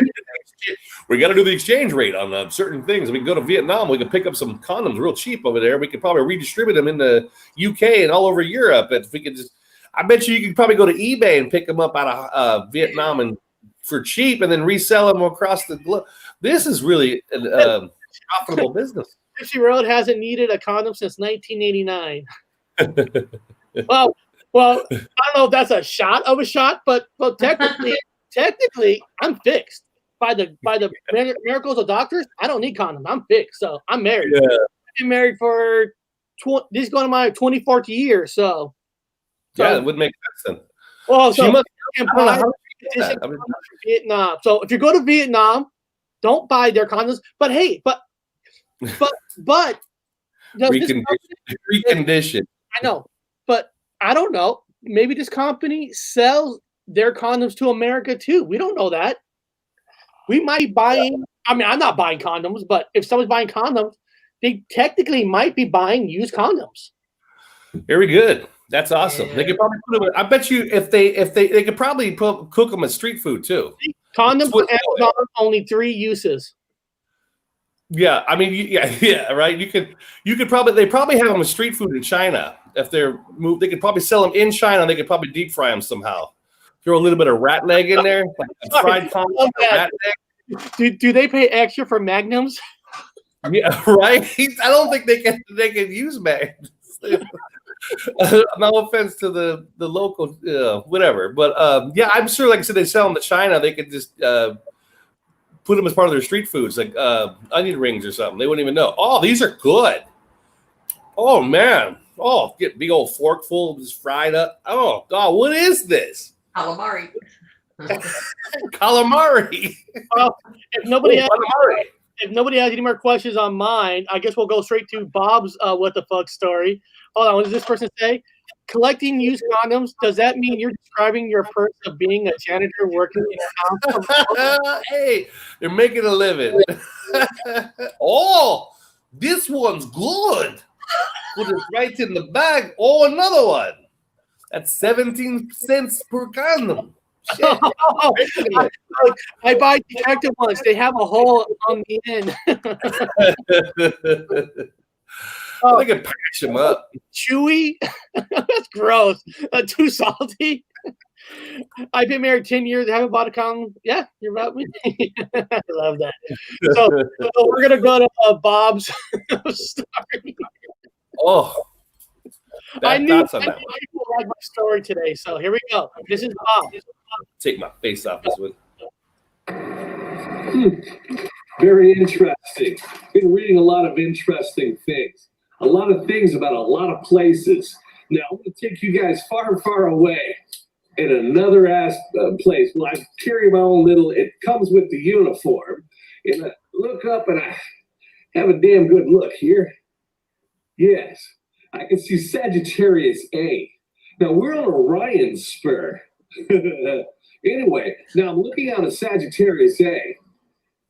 We got to do the exchange rate on certain things. We can go to Vietnam. We can pick up some condoms real cheap over there. We could probably redistribute them in the UK and all over Europe. If we could just, I bet you could probably go to eBay and pick them up out of Vietnam and for cheap, and then resell them across the globe. This is really a profitable business. Gypsy Road hasn't needed a condom since 1989. well, I don't know if that's a shot of a shot, but technically, I'm fixed by the miracles of doctors. I don't need condoms. I'm fixed, so I'm married. Yeah. I've been married for this is going to my 24th year. So yeah, it would make sense then. Well, so Vietnam. So if you go to Vietnam, don't buy their condoms. But hey, but recondition. I know, but I don't know. Maybe this company sells their condoms to America too. We don't know that. We might be buying. I mean, I'm not buying condoms, but if someone's buying condoms, they technically might be buying used condoms. Very good. That's awesome. Yeah. They could probably put them. I bet you if they could probably cook them as street food too. Condoms on Amazon, only 3 uses. Yeah, I mean, yeah, right. You could probably they probably have them as street food in China. If they're moved, they could probably sell them in China. They could probably deep fry them somehow. Throw a little bit of rat leg in there, like a fried condom, rat leg. Do they pay extra for magnums? Yeah, right. I don't think they can use magnums. No offense to the local whatever, but yeah, I'm sure. Like I said, they sell them to China. They could just put them as part of their street foods, like onion rings or something. They wouldn't even know. Oh, these are good. Oh man. Oh, get a big old fork full of this fried up. Oh God, what is this? Calamari. Calamari. Well, if nobody has any more questions on mine, I guess we'll go straight to Bob's what the fuck story. Hold on, what does this person say? collecting used condoms, does that mean you're describing your perks of being a janitor working in a house? Hey, you're making a living. Oh, this one's good. Put it right in the bag. Oh, another one. That's 17 cents per condom. Shit. I buy detective ones. They have a hole on the end. I can patch them up. Chewy? That's gross. Too salty. I've been married 10 years. I haven't bought a condom. Yeah, you're about me. I love that. So we're going to go to Bob's story. Oh. I knew people like my story today. So here we go. This is Bob. Take my face off this one. Very interesting. Been reading a lot of interesting things. A lot of things about a lot of places. Now, I'm going to take you guys far, far away in another place. Well, I carry my own little, it comes with the uniform. And I look up and I have a damn good look here. Yes, I can see Sagittarius A. Now, we're on Orion spur. Anyway, now I'm looking out at Sagittarius A.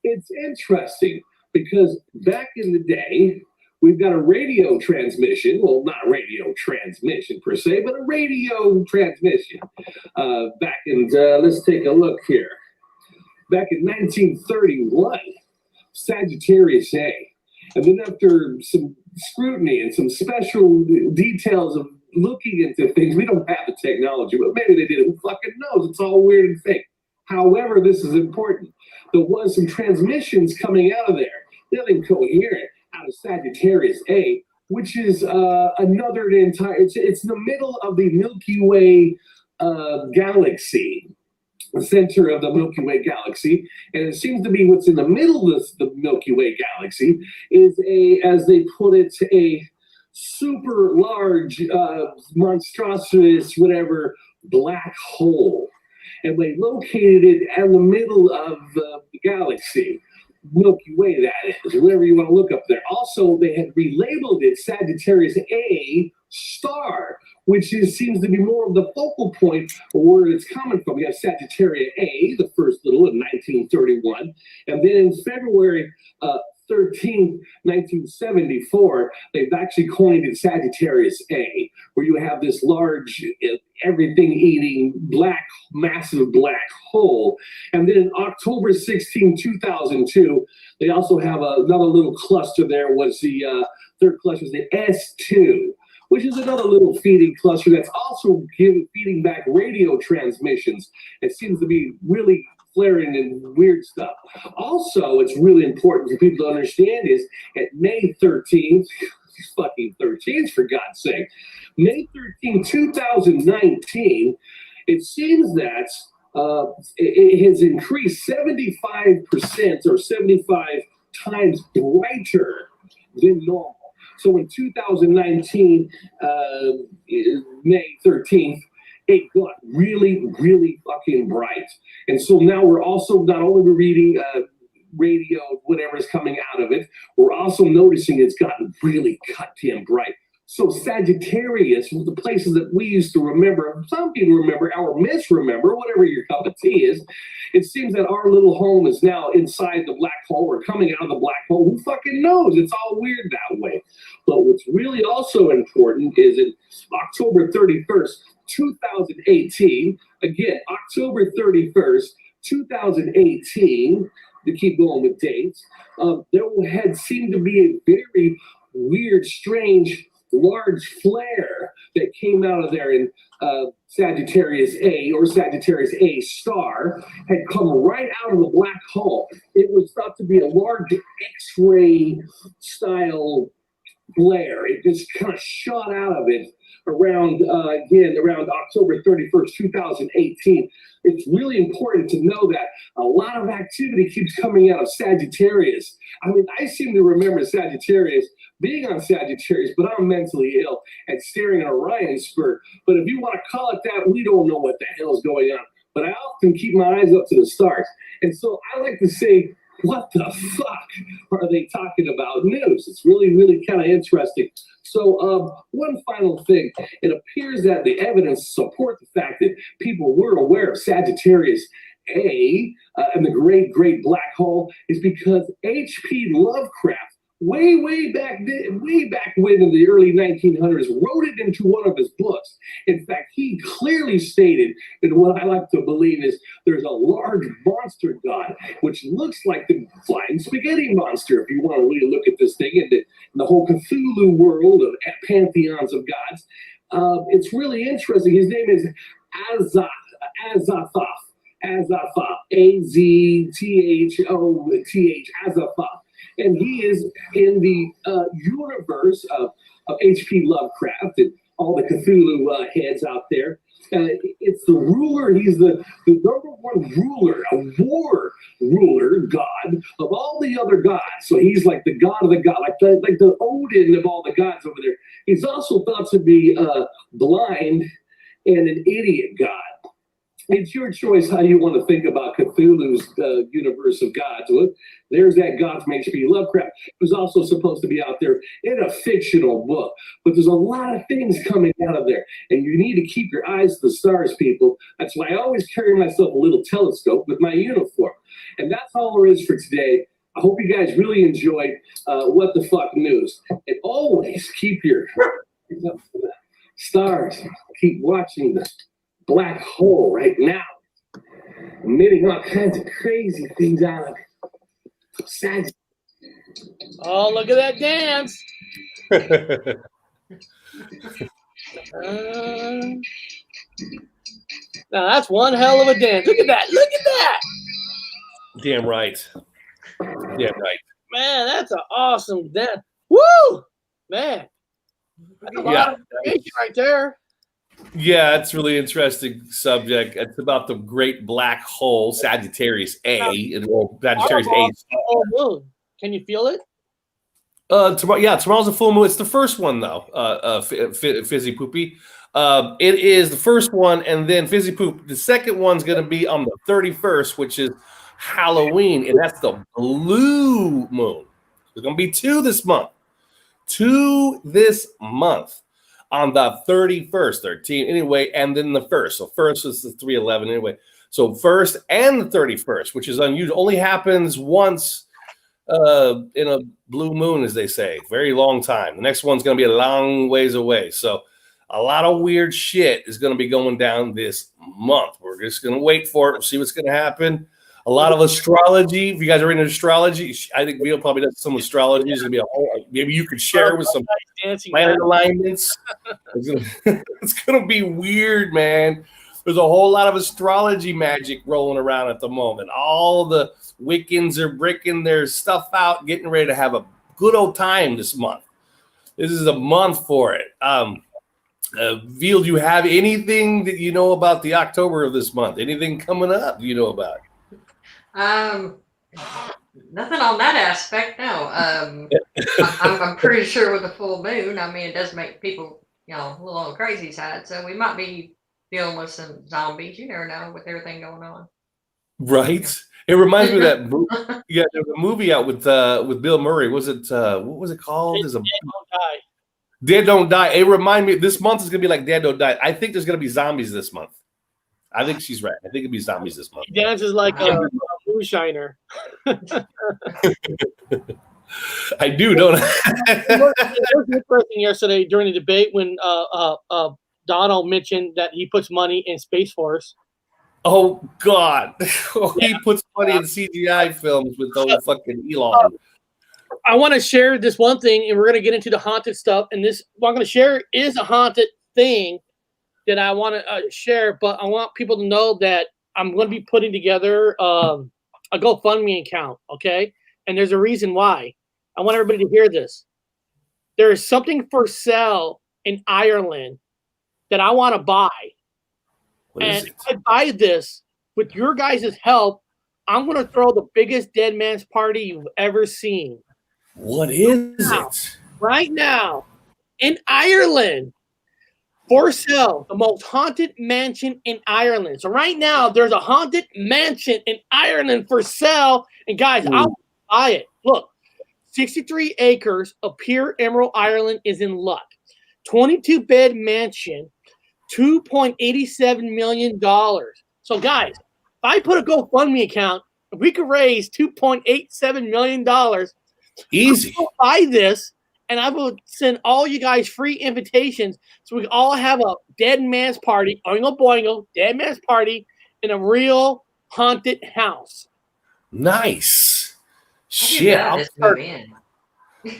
It's interesting because back in the day, we've got a radio transmission. Well, not radio transmission per se, but a radio transmission. Back in, let's take a look here. Back in 1931, Sagittarius A. And then after some scrutiny and some special details of looking into things, we don't have the technology, but maybe they did. Who fucking knows? It's all weird and fake. However, this is important. There was some transmissions coming out of there. Nothing coherent out of Sagittarius A, which is another entire. It's the middle of the Milky Way galaxy, the center of the Milky Way galaxy, and it seems to be what's in the middle of the Milky Way galaxy is as they put it, a super large, monstrous, whatever, black hole. And they located it in the middle of the galaxy, Milky Way, that is, whatever you want to look up there. Also, they had relabeled it Sagittarius A star, which seems to be more of the focal point of where it's coming from. We have Sagittarius A, the first little in 1931, and then in February 13th, 1974, they've actually coined it Sagittarius A, where you have this large, everything-eating, massive black hole. And then in October 16, 2002, they also have another little cluster there, was the third cluster, is the S2, which is another little feeding cluster that's also feeding back radio transmissions. It seems to be really flaring and weird stuff. Also, it's really important for people to understand is at May 13th, fucking 13th for God's sake, May 13, 2019, it seems that it has increased 75% or 75 times brighter than normal. So in 2019, May 13th, it got really, really fucking bright. And so now we're also not only reading radio, whatever is coming out of it, we're also noticing it's gotten really goddamn bright. So Sagittarius, the places that we used to remember, some people remember or misremember, whatever your cup of tea is, it seems that our little home is now inside the black hole or coming out of the black hole. Who fucking knows? It's all weird that way. But what's really also important is in October 31st, 2018, again, October 31st, 2018, to keep going with dates, there had seemed to be a very weird, strange, large flare that came out of there in Sagittarius A or Sagittarius A star, had come right out of the black hole. It was thought to be a large X-ray style flare. It just kind of shot out of it around October 31st, 2018. It's really important to know that a lot of activity keeps coming out of Sagittarius. I mean, I seem to remember Sagittarius being on Sagittarius, but I'm mentally ill and staring at Orion spur. But if you want to call it that, we don't know what the hell is going on. But I often keep my eyes up to the stars. And so I like to say what the fuck are they talking about news? It's really, really kind of interesting. So one final thing. It appears that the evidence support the fact that people were aware of Sagittarius A and the great, great black hole is because H.P. Lovecraft way back when in the early 1900s wrote it into one of his books. In fact, he clearly stated that what I like to believe is there's a large monster god, which looks like the flying spaghetti monster, if you want to really look at this thing in the whole Cthulhu world of pantheons of gods. It's really interesting. His name is Azathoth, Azthoth, Azathoth. And he is in the universe of H.P. Lovecraft and all the Cthulhu heads out there. It's the ruler. He's the number one ruler, a war ruler god of all the other gods. So he's like the god of the god, like the Odin of all the gods over there. He's also thought to be blind and an idiot god. It's your choice how you want to think about Cthulhu's universe of gods. Well, there's that god from H.P. Lovecraft, who's also supposed to be out there in a fictional book. But there's a lot of things coming out of there, and you need to keep your eyes to the stars, people. That's why I always carry myself a little telescope with my uniform. And that's all there is for today. I hope you guys really enjoyed What the Fuck News. And always keep your stars. Keep watching this black hole right now, emitting all kinds of crazy things out of it. Sad. Oh, look at that dance. Now that's one hell of a dance. Look at that. Look at that. Damn right. Damn right. Man, that's an awesome dance. Woo! Man. That's a lot of information right there. Yeah, it's a really interesting subject. It's about the great black hole, Sagittarius A. Sagittarius A. Can you feel it? Tomorrow's a full moon. It's the first one, though, Fizzy Poopy. It is the first one, and then Fizzy Poop. The second one's going to be on the 31st, which is Halloween, and that's the blue moon. There's going to be two this month. On the 31st, 13 anyway, and then the first. So first is the 311 anyway. So first and the 31st, which is unusual, only happens once in a blue moon, as they say. Very long time. The next one's going to be a long ways away. So a lot of weird shit is going to be going down this month. We're just going to wait for it. We'll see what's going to happen. A lot of astrology. If you guys are into astrology, I think Vito probably does some astrology. It's gonna be a whole. Maybe you could share with some planet alignments. It's gonna be weird, man. There's a whole lot of astrology magic rolling around at the moment. All the Wiccans are breaking their stuff out, getting ready to have a good old time this month. This is a month for it. Veal, do you have anything that you know about the October of this month? Anything coming up you know about? Nothing on that aspect. No. I'm pretty sure with the full moon, I mean, it does make people, a little on the crazy side. So we might be dealing with some zombies. You never know with everything going on. Right. It reminds me of that movie. Yeah, there's a movie out with Bill Murray. Was it what was it called? Dead Don't Die. Dead Don't Die. It reminds me. This month is gonna be like Dead Don't Die. I think there's gonna be zombies this month. I think she's right. I think it'll be zombies this month. He dances like a moonshiner. I do, don't I? It was interesting yesterday during the debate when Donald mentioned that he puts money in Space Force. Oh God, he puts money in CGI films with those fucking Elon. I want to share this one thing, and we're going to get into the haunted stuff. And this, what I'm going to share, is a haunted thing that I want to share. But I want people to know that I'm going to be putting together a GoFundMe account. Okay, and there's a reason why. I want everybody to hear this. There is something for sale in Ireland that I want to buy. And if I buy this with your guys' help, I'm going to throw the biggest dead man's party you've ever seen. What is it? Right now, in Ireland, For sale, the most haunted mansion in Ireland. So right now, there's a haunted mansion in Ireland for sale. And guys, I'll buy it. Look, 63 acres of pure emerald Ireland is in luck. 22-bed mansion, $2.87 million. So guys, if I put a GoFundMe account, if we could raise $2.87 million, Easy. I'll buy this. And I will send all you guys free invitations so we can all have a dead man's party, oingo boingo, dead man's party in a real haunted house. Nice. Shit. I'll move in.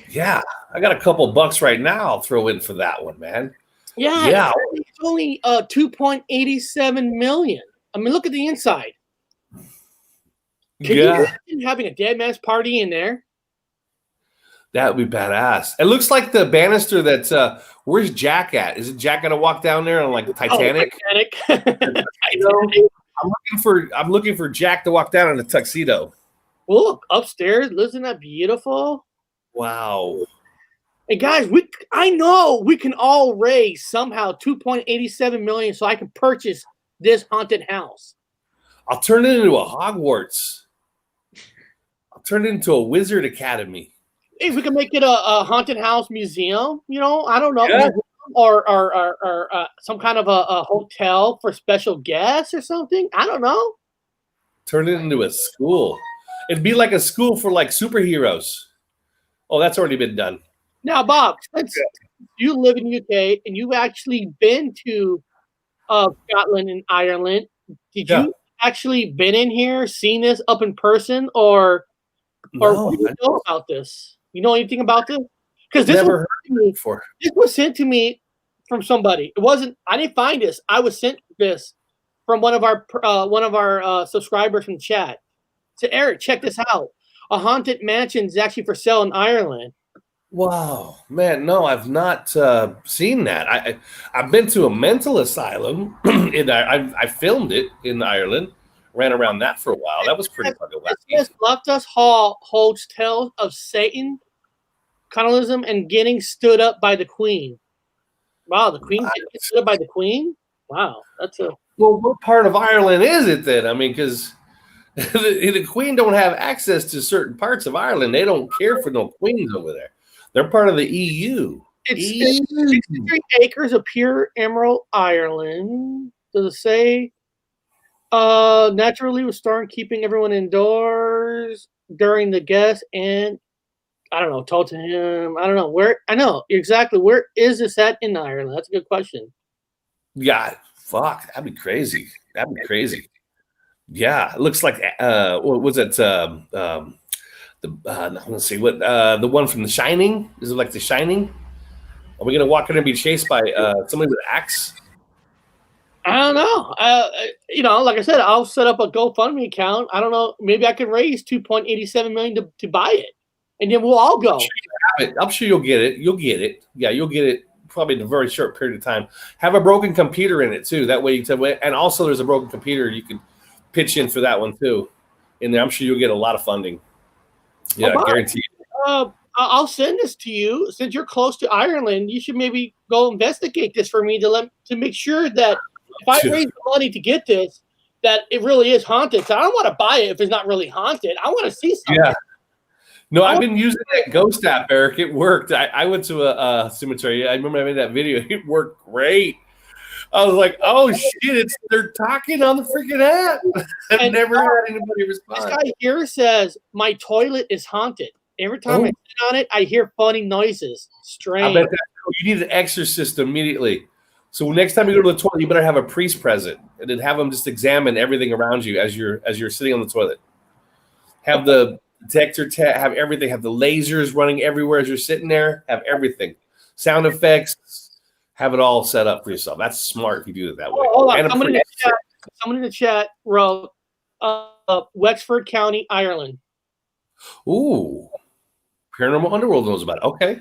Yeah, I got a couple bucks right now. I'll throw in for that one, man. Yeah. It's only $2.87 million. I mean, look at the inside. Can you imagine having a dead man's party in there? That would be badass. It looks like the banister that's where's Jack at? Is it Jack gonna walk down there on like the Titanic? Titanic. I'm looking for Jack to walk down in a tuxedo. Look, upstairs, isn't that beautiful? Wow. And guys, I know we can all raise somehow $2.87 million so I can purchase this haunted house. I'll turn it into a Hogwarts. I'll turn it into a wizard academy. If we can make it a haunted house museum, I don't know, or some kind of a hotel for special guests or something. I don't know. Turn it into a school. It'd be like a school for like superheroes. Oh, that's already been done. Now, Bob, since you live in the UK and you've actually been to Scotland and Ireland, did you actually been in here, seen this up in person, or what do you know about this? You know anything about this? Because this was sent to me from somebody. It wasn't. I didn't find this. I was sent this from one of our subscribers from the chat. So Eric, check this out. A haunted mansion is actually for sale in Ireland. Wow, man! No, I've not seen that. I've been to a mental asylum, and I filmed it in Ireland. Ran around that for a while. That was pretty fucking wacky. Yes, Loftus Hall holds tales of Satan, cannibalism, and getting stood up by the Queen. Wow, the Queen getting stood up by the Queen? Wow, that's a... Well, what part of Ireland is it then? I mean, because the Queen don't have access to certain parts of Ireland. They don't care for no queens over there. They're part of the EU. It's 63 acres of pure emerald Ireland. Does it say... naturally was starting keeping everyone indoors during the guests, and I don't know, told to him, I don't know where. I know exactly where is this at in Ireland. That's a good question. Yeah, fuck, that'd be crazy. Yeah, it looks like what was it? Let's see what the one from The Shining. Is it like The Shining? Are we gonna walk in and be chased by somebody with an axe? I don't know. Like I said, I'll set up a GoFundMe account. I don't know. Maybe I can raise $2.87 million to buy it, and then we'll all go. I'm sure you'll get it. You'll get it. Yeah, you'll get it probably in a very short period of time. Have a broken computer in it too. That way you can. And also, there's a broken computer you can pitch in for that one too. In there, I'm sure you'll get a lot of funding. Yeah, guaranteed. I'll send this to you. Since you're close to Ireland, you should maybe go investigate this for me to make sure that. If I raise the money to get this, that it really is haunted. So I don't want to buy it if it's not really haunted. I want to see something. Yeah. No, I've been using that ghost app, Eric. It worked. I went to a cemetery. I remember I made that video. It worked great. I was like, oh, shit, they're talking on the freaking app. I've never had anybody respond. This guy here says, my toilet is haunted. Every time I sit on it, I hear funny noises. Strange. I bet you need an exorcist immediately. So next time you go to the toilet, you better have a priest present, and then have them just examine everything around you as you're sitting on the toilet. Have the detector, have everything, have the lasers running everywhere as you're sitting there. Have everything, sound effects, have it all set up for yourself. That's smart if you do it that way. Hold on. Someone in the chat wrote Wexford County, Ireland. Ooh, Paranormal Underworld knows about it. Okay,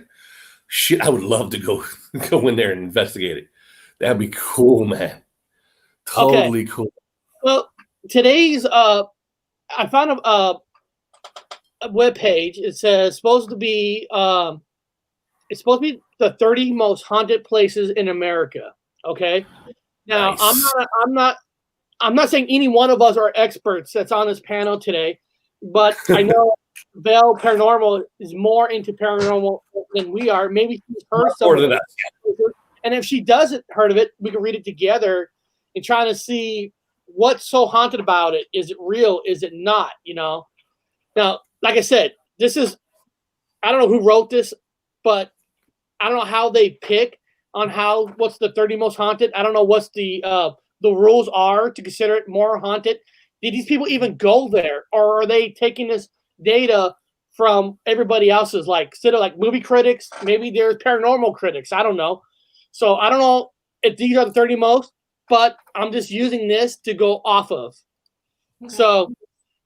shit, I would love to go in there and investigate it. That'd be cool, man. Totally cool. Well, today's I found a web page. It says it's supposed to be the 30 most haunted places in America. Okay. Now, Nice. I'm not saying any one of us are experts that's on this panel today, but I know Val Paranormal is more into paranormal than we are. Maybe she's heard some More of than it. us. And if she doesn't heard of it, we can read it together and try to see what's so haunted about it. Is it real? Is it not? You know? Now, like I said, this is, I don't know who wrote this, but I don't know how they pick on what's the 30 most haunted. I don't know what's the rules are to consider it more haunted. Did these people even go there, or are they taking this data from everybody else's? Like, consider like movie critics. Maybe there's paranormal critics. I don't know. So I don't know if these are the 30 most, but I'm just using this to go off of. Okay. So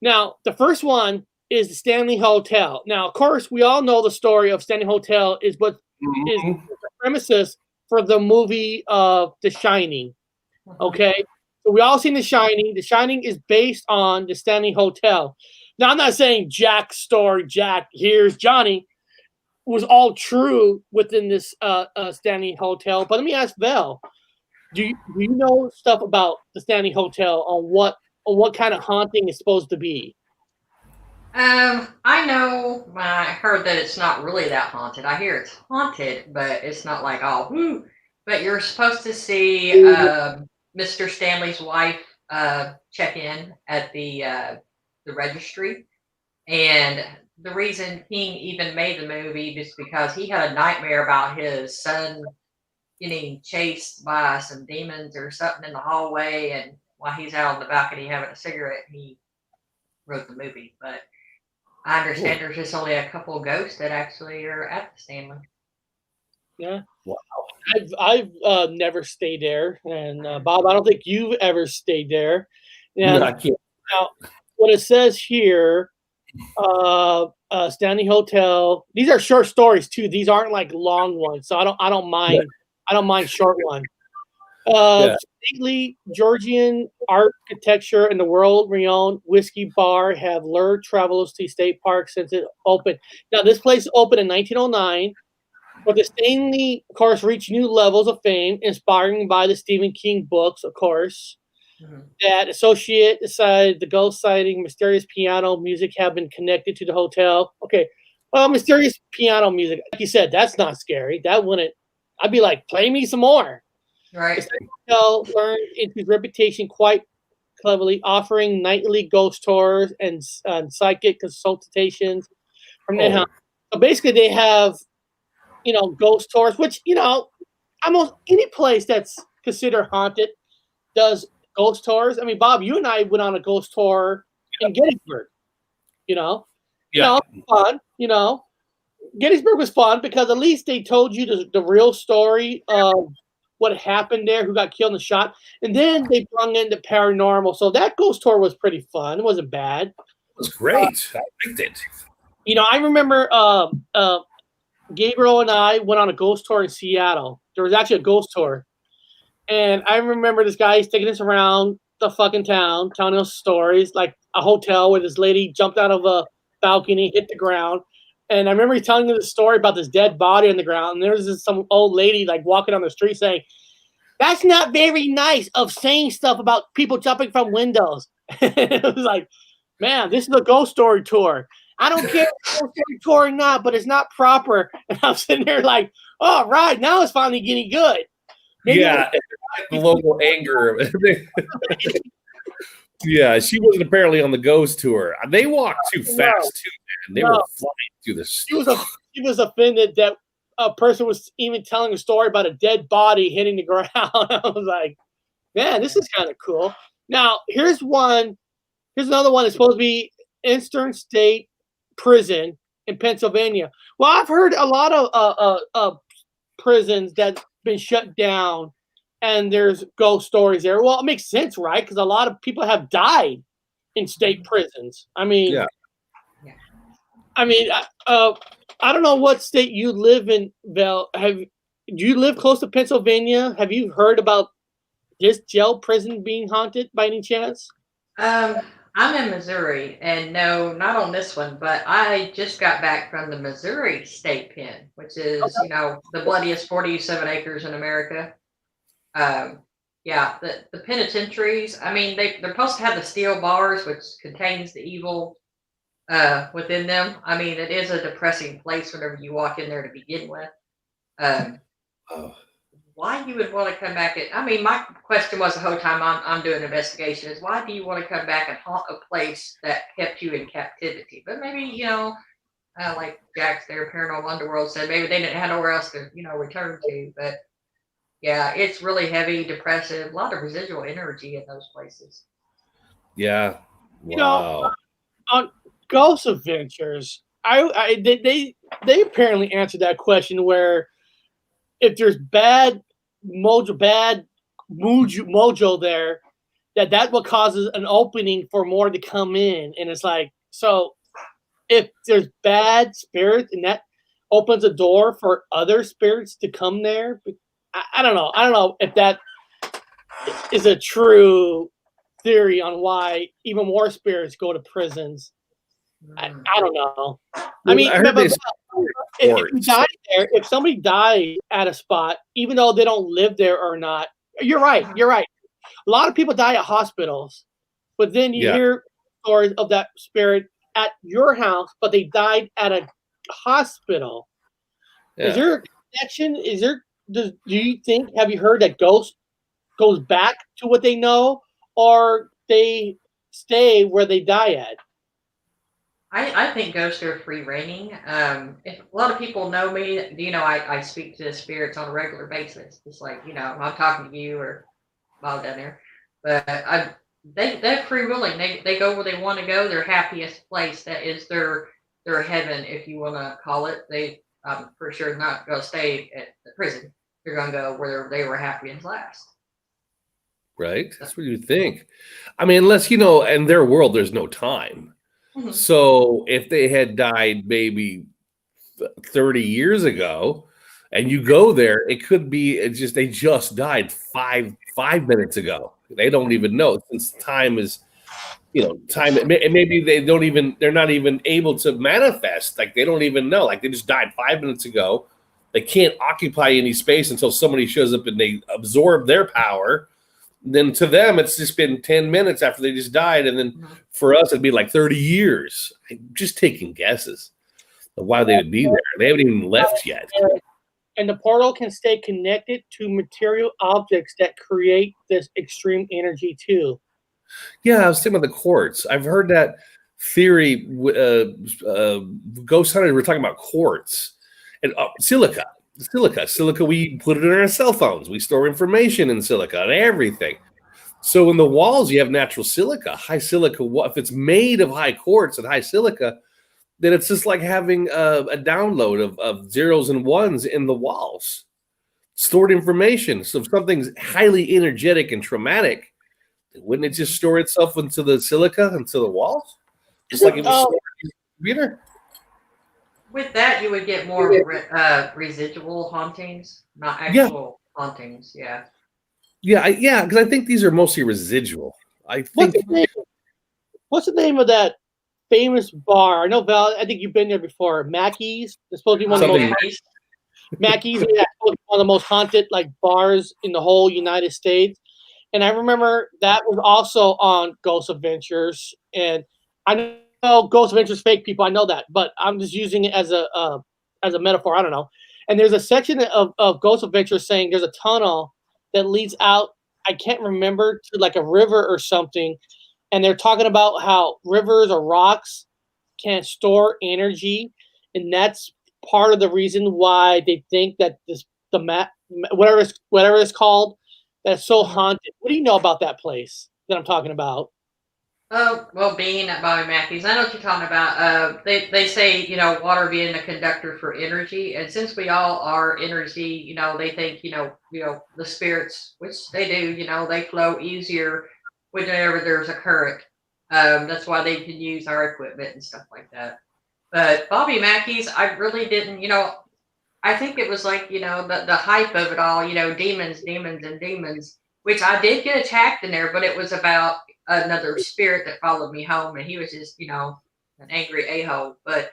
now the first one is the Stanley Hotel. Now, of course, we all know the story of Stanley Hotel is what is Mhm. the premises for the movie of The Shining. Okay, so we all seen The Shining. The Shining is based on the Stanley Hotel. Now, I'm not saying Jack's story, Jack, here's Johnny, was all true within this Stanley Hotel. But let me ask Val, do you know stuff about the Stanley Hotel on what kind of haunting is supposed to be? I know when I heard that it's not really that haunted. I hear it's haunted, but it's not like all woo. But you're supposed to see Mr. Stanley's wife check in at the registry, and the reason King even made the movie is because he had a nightmare about his son getting chased by some demons or something in the hallway, and while he's out on the balcony having a cigarette, he wrote the movie. But I understand there's just only a couple of ghosts that actually are at the Stanley. Yeah. Wow. I've never stayed there, and Bob, I don't think you've ever stayed there. No, And I can't. now, what it says here, Stanley Hotel. These are short stories too. These aren't like long ones, so I don't mind. Yeah. I don't mind short ones. Yeah. Stately Georgian architecture and the world-renowned whiskey bar have lured travelers to State Park since it opened. Now, this place opened in 1909. But the Stanley, of course, reached new levels of fame, inspired by the Stephen King books, of course. That associate decided the ghost sighting, mysterious piano music have been connected to the hotel. Okay, well, mysterious piano music, like you said, that's not scary. That wouldn't. I'd be like, play me some more. The Right. Stanley Hotel learned into its reputation quite cleverly, offering nightly ghost tours and psychic consultations from their house. So basically, they have ghost tours, which, almost any place that's considered haunted does ghost tours. I mean, Bob, you and I went on a ghost tour in Gettysburg, Yeah. fun, Gettysburg was fun because at least they told you the real story of what happened there, who got killed in the shot. And then they brought in the paranormal. So that ghost tour was pretty fun. It wasn't bad. It was great. I liked it. I remember Gabriel and I went on a ghost tour in Seattle. There was actually a ghost tour. And I remember this guy taking us around the fucking town, telling us stories, like a hotel where this lady jumped out of a balcony, hit the ground. And I remember he telling me the story about this dead body on the ground. And there was some old lady like walking on the street saying, "That's not very nice of saying stuff about people jumping from windows." It was like, man, this is a ghost story tour. I don't care if it's a ghost story tour or not, but it's not proper. And I'm sitting there like, all right, now it's finally getting good. Maybe Yeah, the local anger. Yeah, she wasn't apparently on the ghost tour. They walked too fast too, man. They were flying through the. She was offended that a person was even telling a story about a dead body hitting the ground. I was like, man, this is kind of cool. Now, here's another one that's supposed to be Eastern State Prison in Pennsylvania. Well, I've heard a lot of prisons that's been shut down, and there's ghost stories there. Well, it makes sense, right? Because a lot of people have died in state prisons. I mean, Yeah. I don't know what state you live in, Val. Do you live close to Pennsylvania? Have you heard about this jail prison being haunted by any chance? I'm in Missouri, and no, not on this one, but I just got back from the Missouri State Pen, which is, the bloodiest 47 acres in America. Yeah, the penitentiaries, I mean, they're supposed to have the steel bars, which contains the evil within them. I mean, it is a depressing place whenever you walk in there to begin with. Um, Oh. why you would want to come back? I mean, my question was the whole time I'm doing an investigation is why do you want to come back and haunt a place that kept you in captivity? But maybe, like Jack's their paranormal underworld said, maybe they didn't have nowhere else to, return to. But yeah, it's really heavy, depressive, a lot of residual energy in those places. Yeah. You know, Wow. on Ghost Adventures, they apparently answered that question where if there's bad mojo there, that what causes an opening for more to come in, and it's like, so if there's bad spirits and that opens a door for other spirits to come there, I don't know. I don't know if that is a true theory on why even more spirits go to prisons. I don't know. I mean, I heard they if you die there, if somebody dies at a spot, even though they don't live there or not, you're right. You're right. A lot of people die at hospitals, but then you hear stories of that spirit at your house, but they died at a hospital. Yeah. Is there a connection? Do you think? Have you heard that ghost goes back to what they know, or they stay where they die at? I think ghosts are free reigning. If a lot of people know me, I speak to spirits on a regular basis. Just like, I'm talking to you or Bob down there. But they're free willing. They go where they want to go. Their happiest place. That is their heaven, if you want to call it. I'm for sure not going to stay at the prison. They're going to go where they were happy and last. Right? That's what you think. I mean, unless, in their world, there's no time. Mm-hmm. So if they had died maybe 30 years ago and you go there, it could be they just died five minutes ago. They don't even know, since time is, time. And maybe they're not even able to manifest. Like, they don't even know. Like, they just died 5 minutes ago. They can't occupy any space until somebody shows up and they absorb their power. Then to them, it's just been 10 minutes after they just died. And then for us, it'd be like 30 years. I'm just taking guesses of why they would be there. They haven't even left yet. And the portal can stay connected to material objects that create this extreme energy too. Yeah, I was thinking about the quartz. I've heard that theory. Ghost hunters were talking about quartz and silica. Silica, we put it in our cell phones. We store information in silica and everything. So in the walls, you have natural silica, high silica. If it's made of high quartz and high silica, then it's just like having a download of zeros and ones in the walls. Stored information. So if something's highly energetic and traumatic, wouldn't it just store itself into the silica, into the walls? Just like it was stored in the computer? With that, you would get more residual hauntings, not actual hauntings. Yeah. Yeah, because I think these are mostly residual. I think. What's the name of that famous bar? I know, Val. I think you've been there before. Mackey's. It's supposed to be one of the most. Mackey's, yeah, one of the most haunted bars in the whole United States. And I remember that was also on Ghost Adventures, and I know Ghost Adventures fake people. I know that, but I'm just using it as a metaphor. I don't know. And there's a section of Ghost Adventures saying there's a tunnel that leads out. I can't remember, to like a river or something, and they're talking about how rivers or rocks can store energy, and that's part of the reason why they think that whatever it's called, that's so haunted. What do you know about that place that I'm talking about? Oh, well, being at Bobby Mackey's, I know what you're talking about. They say, water being a conductor for energy. And since we all are energy, they think, the spirits, which they do, they flow easier whenever there's a current. That's why they can use our equipment and stuff like that. But Bobby Mackey's, I really didn't, I think it was like, the hype of it all, demons, and demons, which I did get attacked in there, but it was about another spirit that followed me home, and he was just, an angry a-hole. But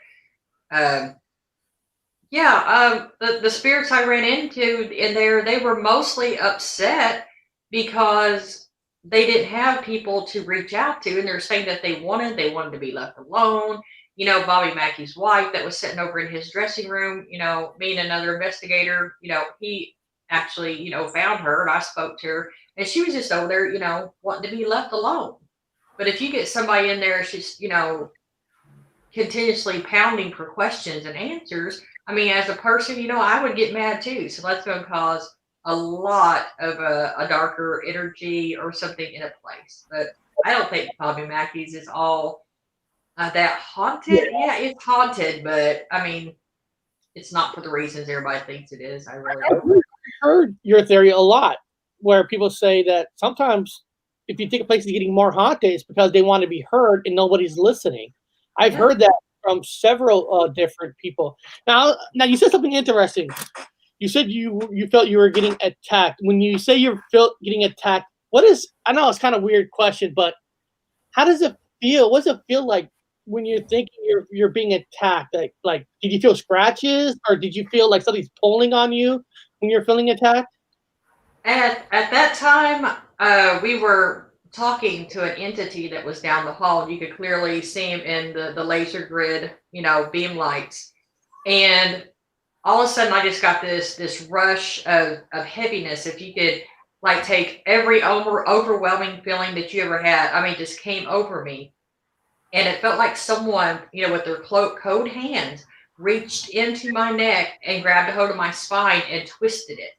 Yeah, the spirits I ran into in there, they were mostly upset because they didn't have people to reach out to, and they're saying that they wanted to be left alone. Bobby Mackey's wife that was sitting over in his dressing room, me and another investigator, he actually, found her and I spoke to her, and she was just over there, wanting to be left alone. But if you get somebody in there, she's, continuously pounding for questions and answers. I mean, as a person, I would get mad too. So that's going to cause a lot of a darker energy or something in a place. But I don't think Bobby Mackey's is all that haunted. Yeah, it's haunted, but I mean, it's not for the reasons everybody thinks it is. I really don't. Heard your theory a lot, where people say that sometimes if you think a place is getting more haunted, it's because they want to be heard and nobody's listening. I've heard that from several different people. Now you said something interesting. You said you felt you were getting attacked. When you say you felt getting attacked, what is? I know it's kind of a weird question, but how does it feel? What does it feel like when you're thinking you're being attacked? Like did you feel scratches, or did you feel like somebody's pulling on you when you're feeling attacked? At that time, we were talking to an entity that was down the hall. You could clearly see him in the laser grid, beam lights. And all of a sudden I just got this rush of heaviness. If you could like take every overwhelming feeling that you ever had, I mean, just came over me. And it felt like someone, with their cold hands reached into my neck and grabbed a hold of my spine and twisted it.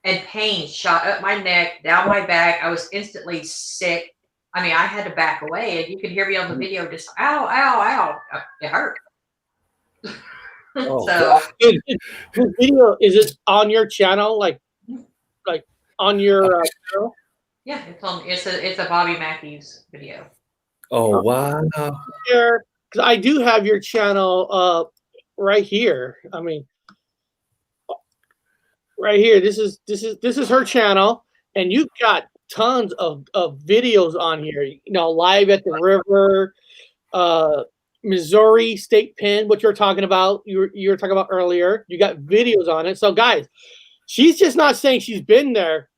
And pain shot up my neck, down my back. I was instantly sick. I mean, I had to back away, and you could hear me on the video just, ow, ow, ow. It hurt. Oh, So, The video, is it on your channel? Like on your channel? yeah, it's a Bobby Mackey's video. oh wow. Here, 'cause I do have your channel right here. I mean, right here. This is her channel, and you've got tons of videos on here. Live at the river, Missouri State Pen, what you're talking about. You were talking about earlier. You got videos on it. So guys, she's just not saying she's been there.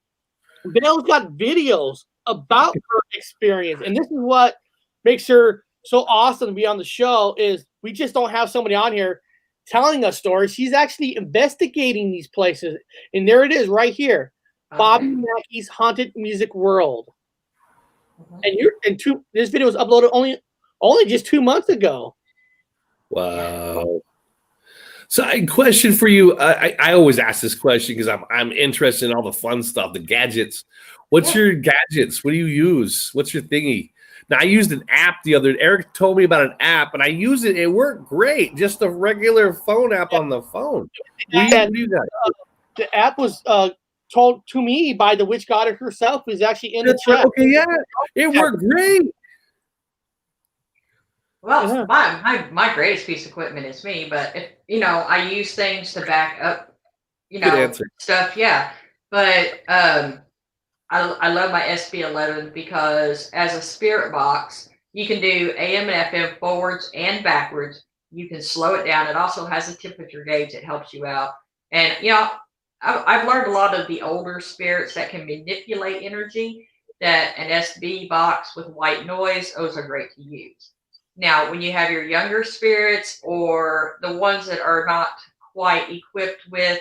Dale's got videos about her experience, and this is what makes her so awesome to be on the show. Is we just don't have somebody on here telling us stories. She's actually investigating these places, and there it is right here, Bobby Mackey's Haunted Music World. And this video was uploaded only just 2 months ago. Wow. So, a question for you. I always ask this question because I'm interested in all the fun stuff, the gadgets. What's your gadgets? What do you use? What's your thingy? Now, I used an app the other day. Eric told me about an app, and I used it. It worked great. Just a regular phone app on the phone. What do you got? The app was told to me by the witch goddess herself, who's actually in the chat. Okay, yeah. It worked great. Well, my greatest piece of equipment is me, but if I use things to back up, Good answer. stuff. Yeah, but I love my SB11 because as a spirit box, you can do AM and FM forwards and backwards. You can slow it down. It also has a temperature gauge that helps you out. And I've learned a lot of the older spirits that can manipulate energy. That an SB box with white noise, those are great to use. Now, when you have your younger spirits or the ones that are not quite equipped with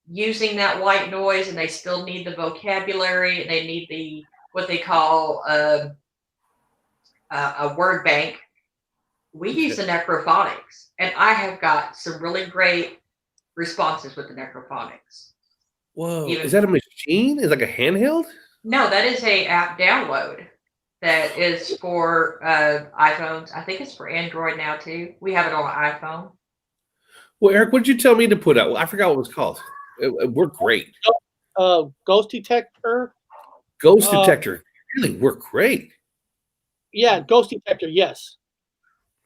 using that white noise and they still need the vocabulary and they need what they call a word bank, we use the necrophonics. And I have got some really great responses with the necrophonics. Whoa. Is that a machine? Is it like a handheld? No, that is a app download. That is for iPhones. I think it's for Android now too. We have it on an iPhone. Well, Eric, what did you tell me to put out? Well, I forgot what it was called. It worked great. Ghost detector. Ghost detector really worked great. Yeah, ghost detector. Yes.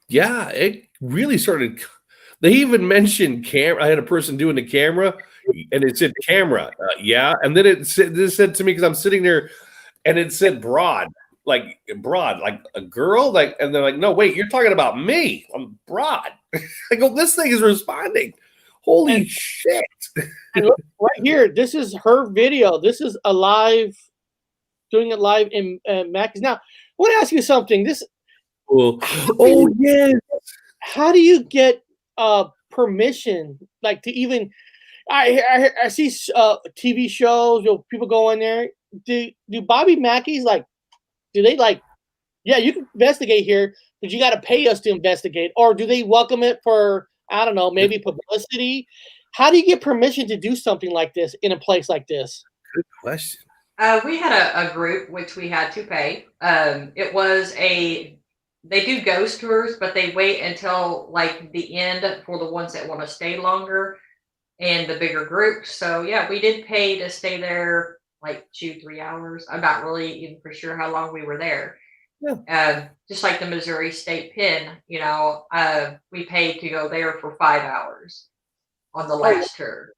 Yeah, it really started. They even mentioned camera. I had a person doing the camera, and it said camera. Yeah, and then it said to me because I'm sitting there, and it said broad. Like a girl, and they're like, no, wait, you're talking about me. I'm broad. I go, this thing is responding. Holy shit. And look, right here, this is her video. This is a live, doing it live in Mac. Now, I want to ask you something. Cool. Oh, yeah. How do you get permission, like to even? I see TV shows, people go in there. Do Bobby Mackey's like? Do they like? Yeah, you can investigate here, but you got to pay us to investigate. Or do they welcome it for, I don't know, maybe publicity? How do you get permission to do something like this in a place like this? Good question. We had a group which we had to pay. It was they do ghost tours, but they wait until like the end for the ones that want to stay longer and the bigger groups. So yeah, we did pay to stay there like 2-3 hours. I'm not really even for sure how long we were there. Yeah. Just like the Missouri State Pen, we paid to go there for 5 hours on the last tour.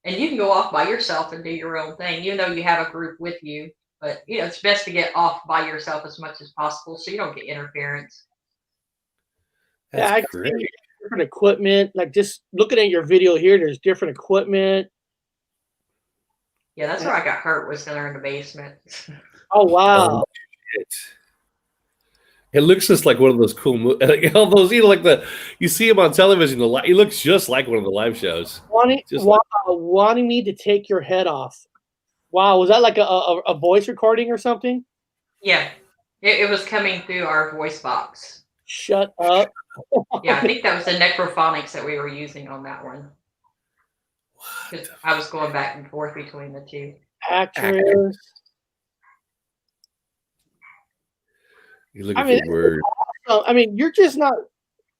And you can go off by yourself and do your own thing, even though you have a group with you. But it's best to get off by yourself as much as possible so you don't get interference. That's great. Different equipment, like just looking at your video here, there's different equipment. Yeah, that's where I got hurt, was down there in the basement. Oh wow. Oh, shit. It looks just like one of those cool movies. All those, you see him on television. He looks just like one of the live shows. Wanting me to take your head off. Wow, was that like a voice recording or something? Yeah, it was coming through our voice box. Shut up. Yeah, I think that was the necrophonics that we were using on that one. Because I was going back and forth between the two. Actress. You're looking for words. I mean, you're just not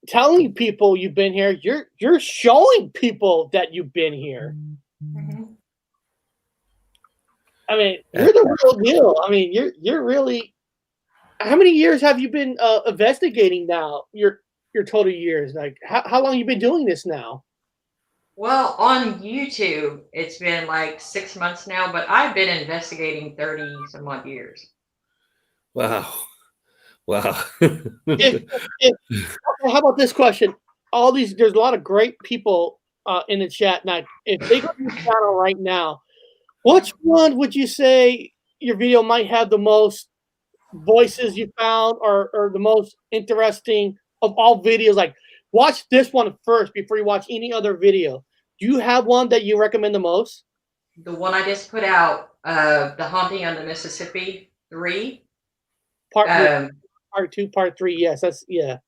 telling people you've been here. You're showing people that you've been here. Mm-hmm. I mean, you're the real deal. I mean, you're really. How many years have you been investigating now? Your total years. Like, how long you been doing this now? Well, on YouTube, it's been like 6 months now, but I've been investigating 30 some odd years. Wow. How about this question? There's a lot of great people in the chat now. If they go to your channel right now, which one would you say your video might have the most voices you found, or the most interesting of all videos? Like, watch this one first before you watch any other video. Do you have one that you recommend the most? The one I just put out, The Haunting on the Mississippi 3. Part 2, part 3. Yes, yeah.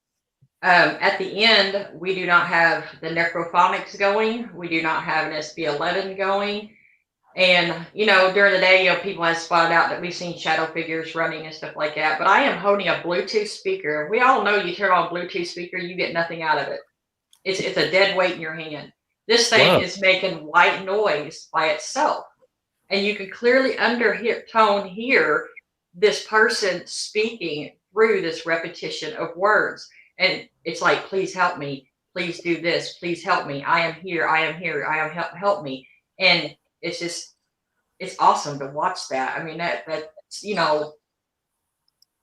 At the end, we do not have the necrophonics going. We do not have an SB11 going. And, during the day, people have spotted out that we've seen shadow figures running and stuff like that. But I am holding a Bluetooth speaker. We all know you turn on a Bluetooth speaker, you get nothing out of it. It's a dead weight in your hand. This thing is making white noise by itself. And you can clearly undertone hear this person speaking through this repetition of words. And it's like, please help me. Please do this. Please help me. I am here. I am here. I am help me. And it's awesome to watch that. I mean,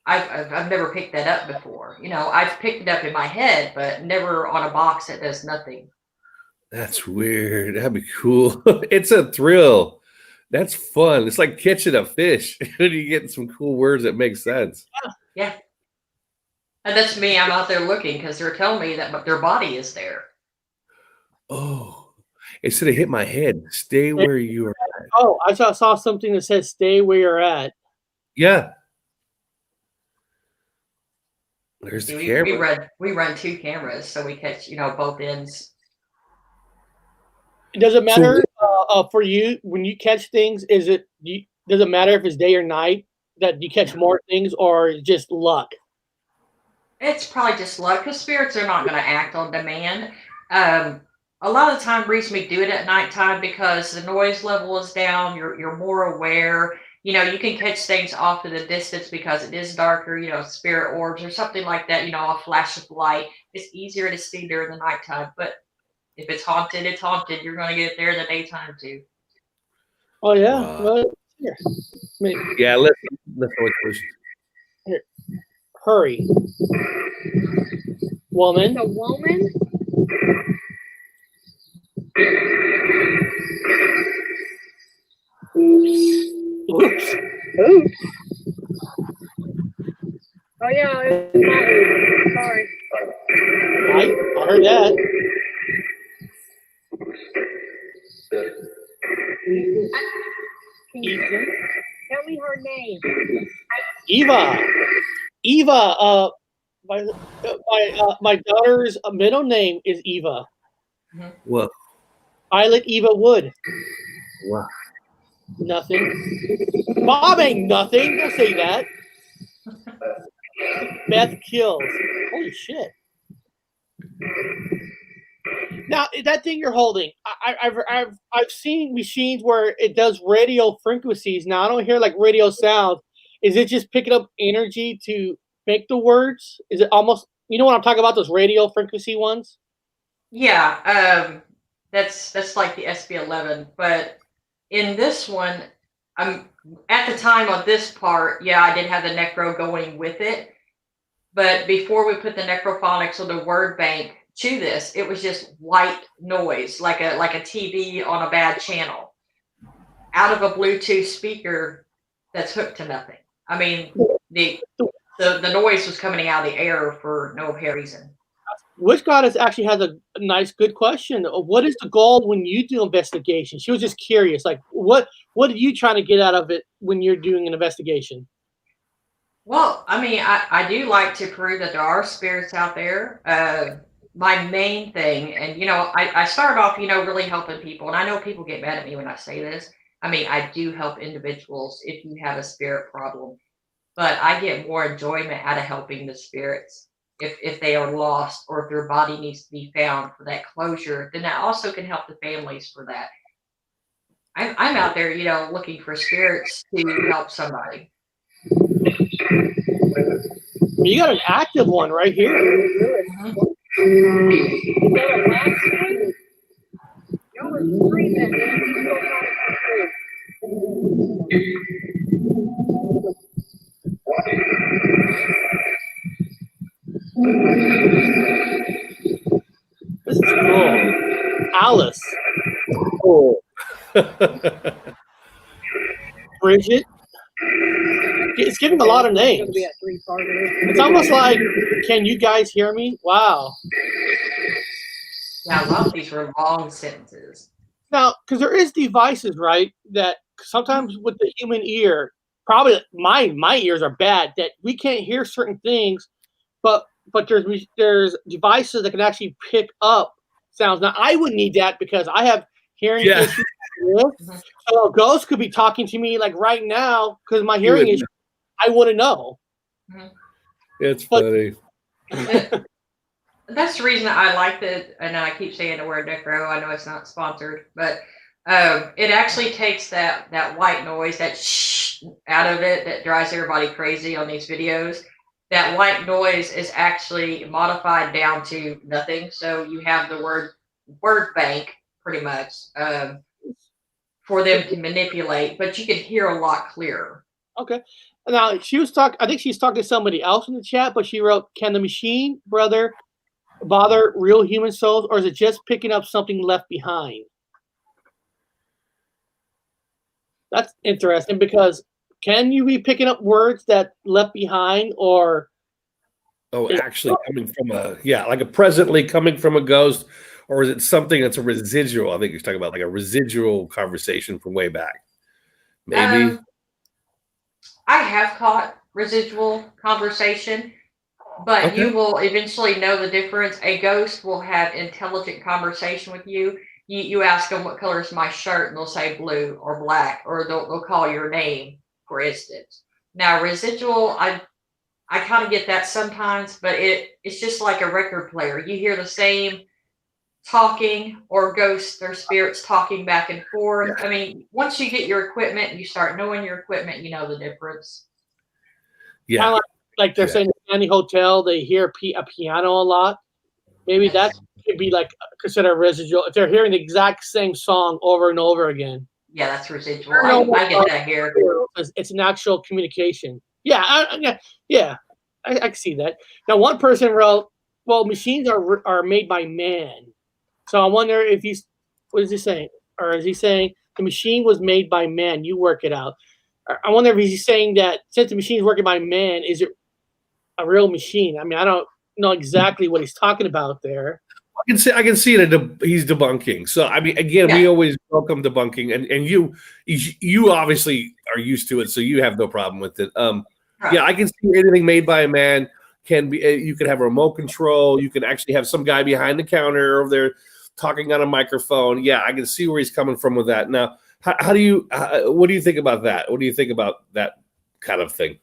I've never picked that up before. I've picked it up in my head, but never on a box that does nothing. That's weird. That'd be cool. It's a thrill. That's fun. It's like catching a fish. You get some cool words that make sense. Yeah. And that's me. I'm out there looking because they're telling me that their body is there. Oh, instead of hit my head, stay where you are at. Oh, I saw something that says stay where you're at. Yeah. There's the camera. We run 2 cameras, so we catch, both ends. Does it matter for you when you catch things? Does it matter if it's day or night that you catch more things, or just luck? It's probably just luck, because spirits are not going to act on demand. A lot of the time, reason we do it at nighttime because the noise level is down. You're more aware. You can catch things off in the distance because it is darker. Spirit orbs or something like that. A flash of light. It's easier to see during the nighttime, but if it's haunted, it's haunted. You're going to get it there in the daytime too. Oh yeah. Well, here. Yeah. Let's push. Here. Hurry. Woman. The woman? Oops. Oops. Oh yeah, it's my sorry. I heard that. Ethan. Tell me her name. Eva. Eva. My daughter's middle name is Eva. What? Violet Eva Wood. Wow. Nothing. Bob ain't nothing. Don't say that. Beth kills. Holy shit. Now that thing you're holding, I've seen machines where it does radio frequencies. Now I don't hear like radio sound. Is it just picking up energy to make the words? Is it almost, you know what I'm talking about, those radio frequency ones? Yeah, that's like the SB11, but in this one, at the time of this part, yeah, I did have the necro going with it, but before we put the necrophonics or the word bank to this, it was just white noise, like a TV on a bad channel, out of a Bluetooth speaker that's hooked to nothing. I mean, the noise was coming out of the air for no apparent reason. Witch Goddess actually has a nice, good question. What is the goal when you do investigation? She was just curious. Like, what are you trying to get out of it when you're doing an investigation? Well, I mean, I do like to prove that there are spirits out there. My main thing, and I started off, really helping people, and I know people get mad at me when I say this. I mean, I do help individuals if you have a spirit problem, but I get more enjoyment out of helping the spirits. If they are lost or if their body needs to be found for that closure, then that also can help the families for that. I'm out there, looking for spirits to help somebody. You got an active one right here. Mhm. You got a last one? Y'all were screaming, man. You still got it for free. This is cool. Alice. Oh. Bridget. It's giving a lot of names. It's almost like, can you guys hear me? Wow. Yeah, a lot of these were long sentences. Now, because there is devices, right, that sometimes with the human ear, probably my ears are bad, that we can't hear certain things, but there's devices that can actually pick up sounds. Now, I would need that because I have hearing issues. So a ghost could be talking to me like right now because my hearing issue. I wouldn't know. It's funny. That's the reason I like it, and I keep saying the word necro. I know it's not sponsored, but it actually takes that white noise, that shh out of it that drives everybody crazy on these videos. That white noise is actually modified down to nothing. So you have the word bank pretty much for them to manipulate, but you can hear a lot clearer. Okay. Now she was talking. I think she's talking to somebody else in the chat, but she wrote, "Can the machine, brother, bother real human souls, or is it just picking up something left behind?" That's interesting because can you be picking up words that left behind, or actually coming from like a presently coming from a ghost, or is it something that's a residual? I think you're talking about like a residual conversation from way back. Maybe. I have caught residual conversation, but you will eventually know the difference. A ghost will have intelligent conversation with you. You ask them what color is my shirt, and they'll say blue or black, or they'll call your name, for instance. Now, residual, I kind of get that sometimes, but it's just like a record player. You hear the same talking or ghosts or spirits talking back and forth. I mean, once you get your equipment and you start knowing your equipment, you know the difference. Yeah. Kind of like they're saying in any hotel, they hear a piano a lot. Maybe that could be like considered residual. If they're hearing the exact same song over and over again. Yeah, that's residual. I get that here. It's an actual communication. Yeah, I can see that. Now, one person wrote, well, machines are made by man. So I wonder if what is he saying? Or is he saying the machine was made by man? You work it out. I wonder if he's saying that since the machine is working by man, is it a real machine? I mean, I don't know exactly what he's talking about there. I can see it. He's debunking. So I mean, again, we always welcome debunking, and you obviously are used to it, so you have no problem with it. Yeah, I can see anything made by a man can be. You can have a remote control. You can actually have some guy behind the counter over there talking on a microphone. Yeah, I can see where he's coming from with that. Now, what do you think about that? What do you think about that kind of thing?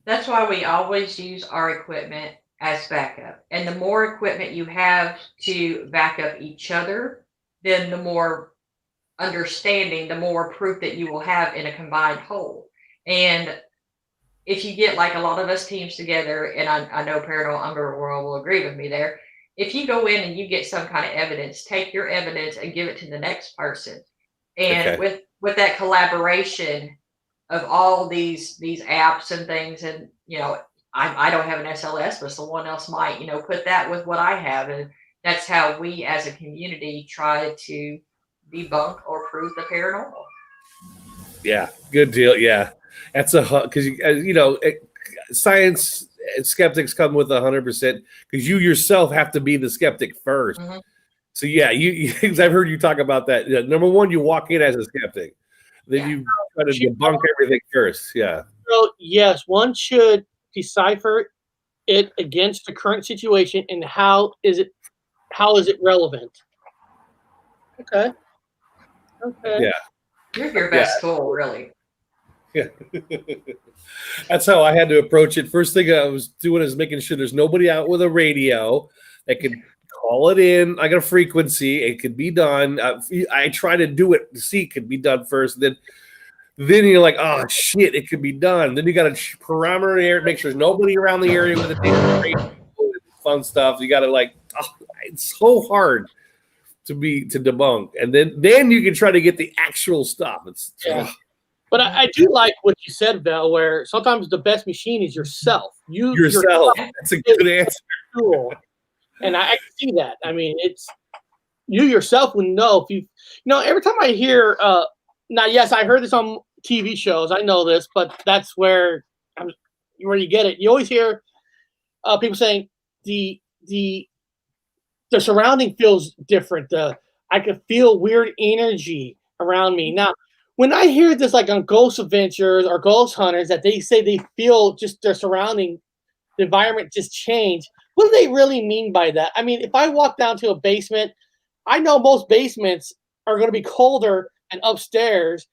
That's why we always use our equipment as backup. And the more equipment you have to back up each other, then the more understanding, the more proof that you will have in a combined whole. And if you get like a lot of us teams together, and I know Paranormal Underworld will agree with me there, if you go in and you get some kind of evidence, take your evidence and give it to the next person. And with that collaboration of all these apps and things, and I don't have an SLS, but someone else might, put that with what I have. And that's how we as a community try to debunk or prove the paranormal. Yeah, good deal. Yeah, that's because science skeptics come with 100% because you yourself have to be the skeptic first. Mm-hmm. So yeah, I've heard you talk about that. Number one, you walk in as a skeptic, then you try to debunk everything first. Yeah. So yes, one should decipher it against the current situation and how is it relevant. Okay. Yeah. You're your best tool, really. Yeah. That's how I had to approach it. First thing I was doing is making sure there's nobody out with a radio that could call it in like a frequency. It could be done. I try to do it to see it could be done first. Then you're like, oh shit, it could be done. Then you got to parameter the area, make sure there's nobody around the area with a fun stuff. You got to it's so hard to debunk, and then you can try to get the actual stuff. But I do like what you said, Val, where sometimes the best machine is yourself. Yourself. That's a good answer. Cool. And I can see that. I mean, it's you yourself would know if every time I hear now, yes, I heard this on TV shows. I know this, but that's where you get it. You always hear people saying the surrounding feels different. I could feel weird energy around me. Now, when I hear this, like on Ghost Adventures or Ghost Hunters, that they say they feel just their surrounding, the environment just changed. What do they really mean by that? I mean, if I walk down to a basement, I know most basements are going to be colder and upstairs.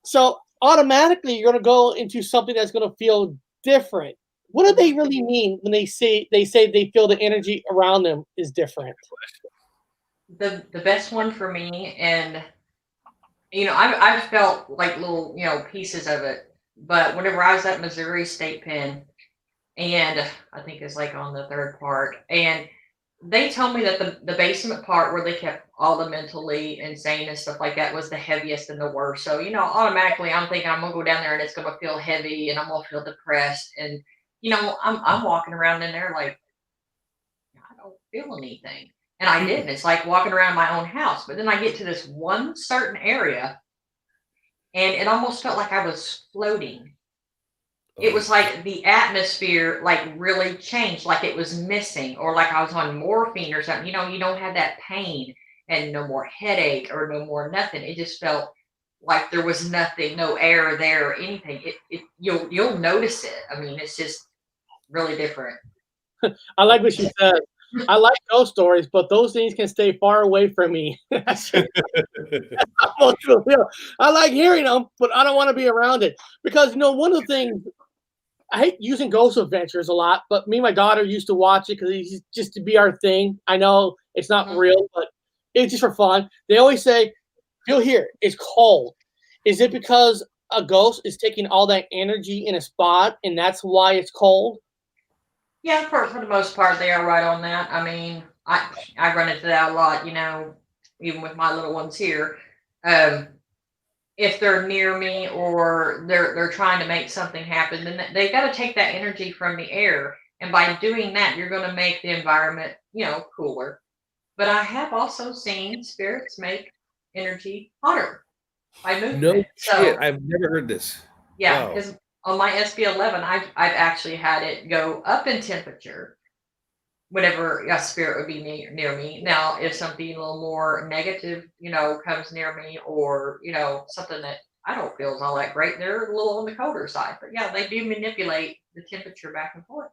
So automatically you're going to go into something that's going to feel different. What do they really mean when they say they feel the energy around them is different? The best one for me, and I've felt like little pieces of it, but whenever I was at Missouri State Pen, and I think it's like on the third part, and they told me that the basement part where they kept all the mentally insane and stuff like that was the heaviest and the worst. So, automatically I'm thinking I'm going to go down there and it's going to feel heavy and I'm going to feel depressed. And, I'm walking around in there like, I don't feel anything. And I didn't. It's like walking around my own house. But then I get to this one certain area and it almost felt like I was floating. It was like the atmosphere really changed, like it was missing, or like I was on morphine or something. You don't have that pain and no more headache or no more nothing. It just felt like there was nothing, no air there or anything. You'll notice it. I mean, it's just really different. I like what you said. I like those stories, but those things can stay far away from me. I like hearing them, but I don't want to be around it because one of the things. I hate using Ghost Adventures a lot, but me and my daughter used to watch it because it's just to be our thing. I know it's not real, but it's just for fun. They always say, feel here, it's cold. Is it because a ghost is taking all that energy in a spot and that's why it's cold? Yeah, for the most part, they are right on that. I mean, I run into that a lot, even with my little ones here. If they're near me or they're trying to make something happen, then they've got to take that energy from the air. And by doing that, you're going to make the environment, cooler. But I have also seen spirits make energy hotter by No movement. shit. So I've never heard this. yeah, Wow. because on my SB11, I've actually had it go up in temperature whenever a spirit would be near me. Now, if something a little more negative, comes near me, or something that I don't feel is all that great, they're a little on the colder side. But yeah, they do manipulate the temperature back and forth.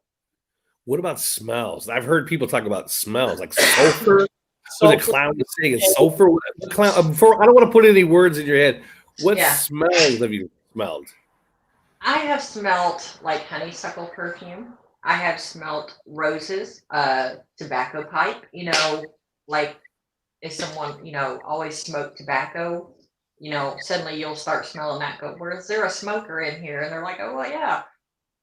What about smells? I've heard people talk about smells like sulfur. Was Sulfur. it clown saying sulfur? What clown? Before, I don't want to put any words in your head. What Yeah. smells have you smelled? I have smelt like honeysuckle perfume. I have smelt roses, tobacco pipe, like if someone, always smoked tobacco, suddenly you'll start smelling that. Go, where is there a smoker in here? And they're like, oh, well, yeah,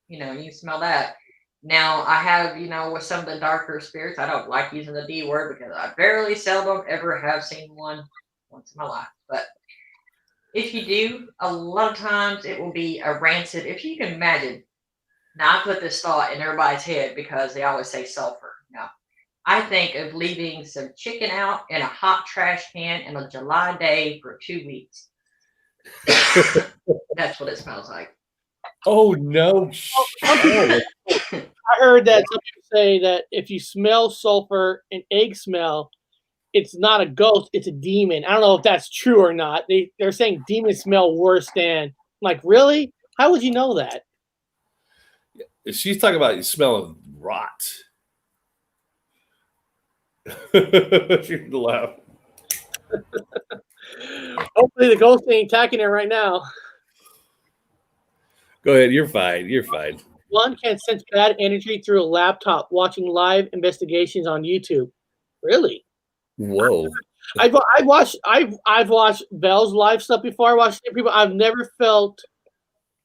you smell that. Now I have, with some of the darker spirits, I don't like using the D word because I very seldom ever have seen one once in my life. But if you do, a lot of times it will be a rancid. If you can imagine, now I put this thought in everybody's head because they always say sulfur. No, I think of leaving some chicken out in a hot trash can in a July day for 2 weeks. That's what it smells like. Oh no! I heard that some people say that if you smell sulfur and egg smell, it's not a ghost, it's a demon. I don't know if that's true or not. They're saying demons smell worse than. I'm like, really? How would you know that? She's talking about you smelling rot. She laugh. Hopefully the ghost ain't attacking it right now. Go ahead. You're fine. You're fine. One can sense bad energy through a laptop watching live investigations on YouTube. Really? Whoa. I've watched Bell's live stuff before. I watched people. I've never felt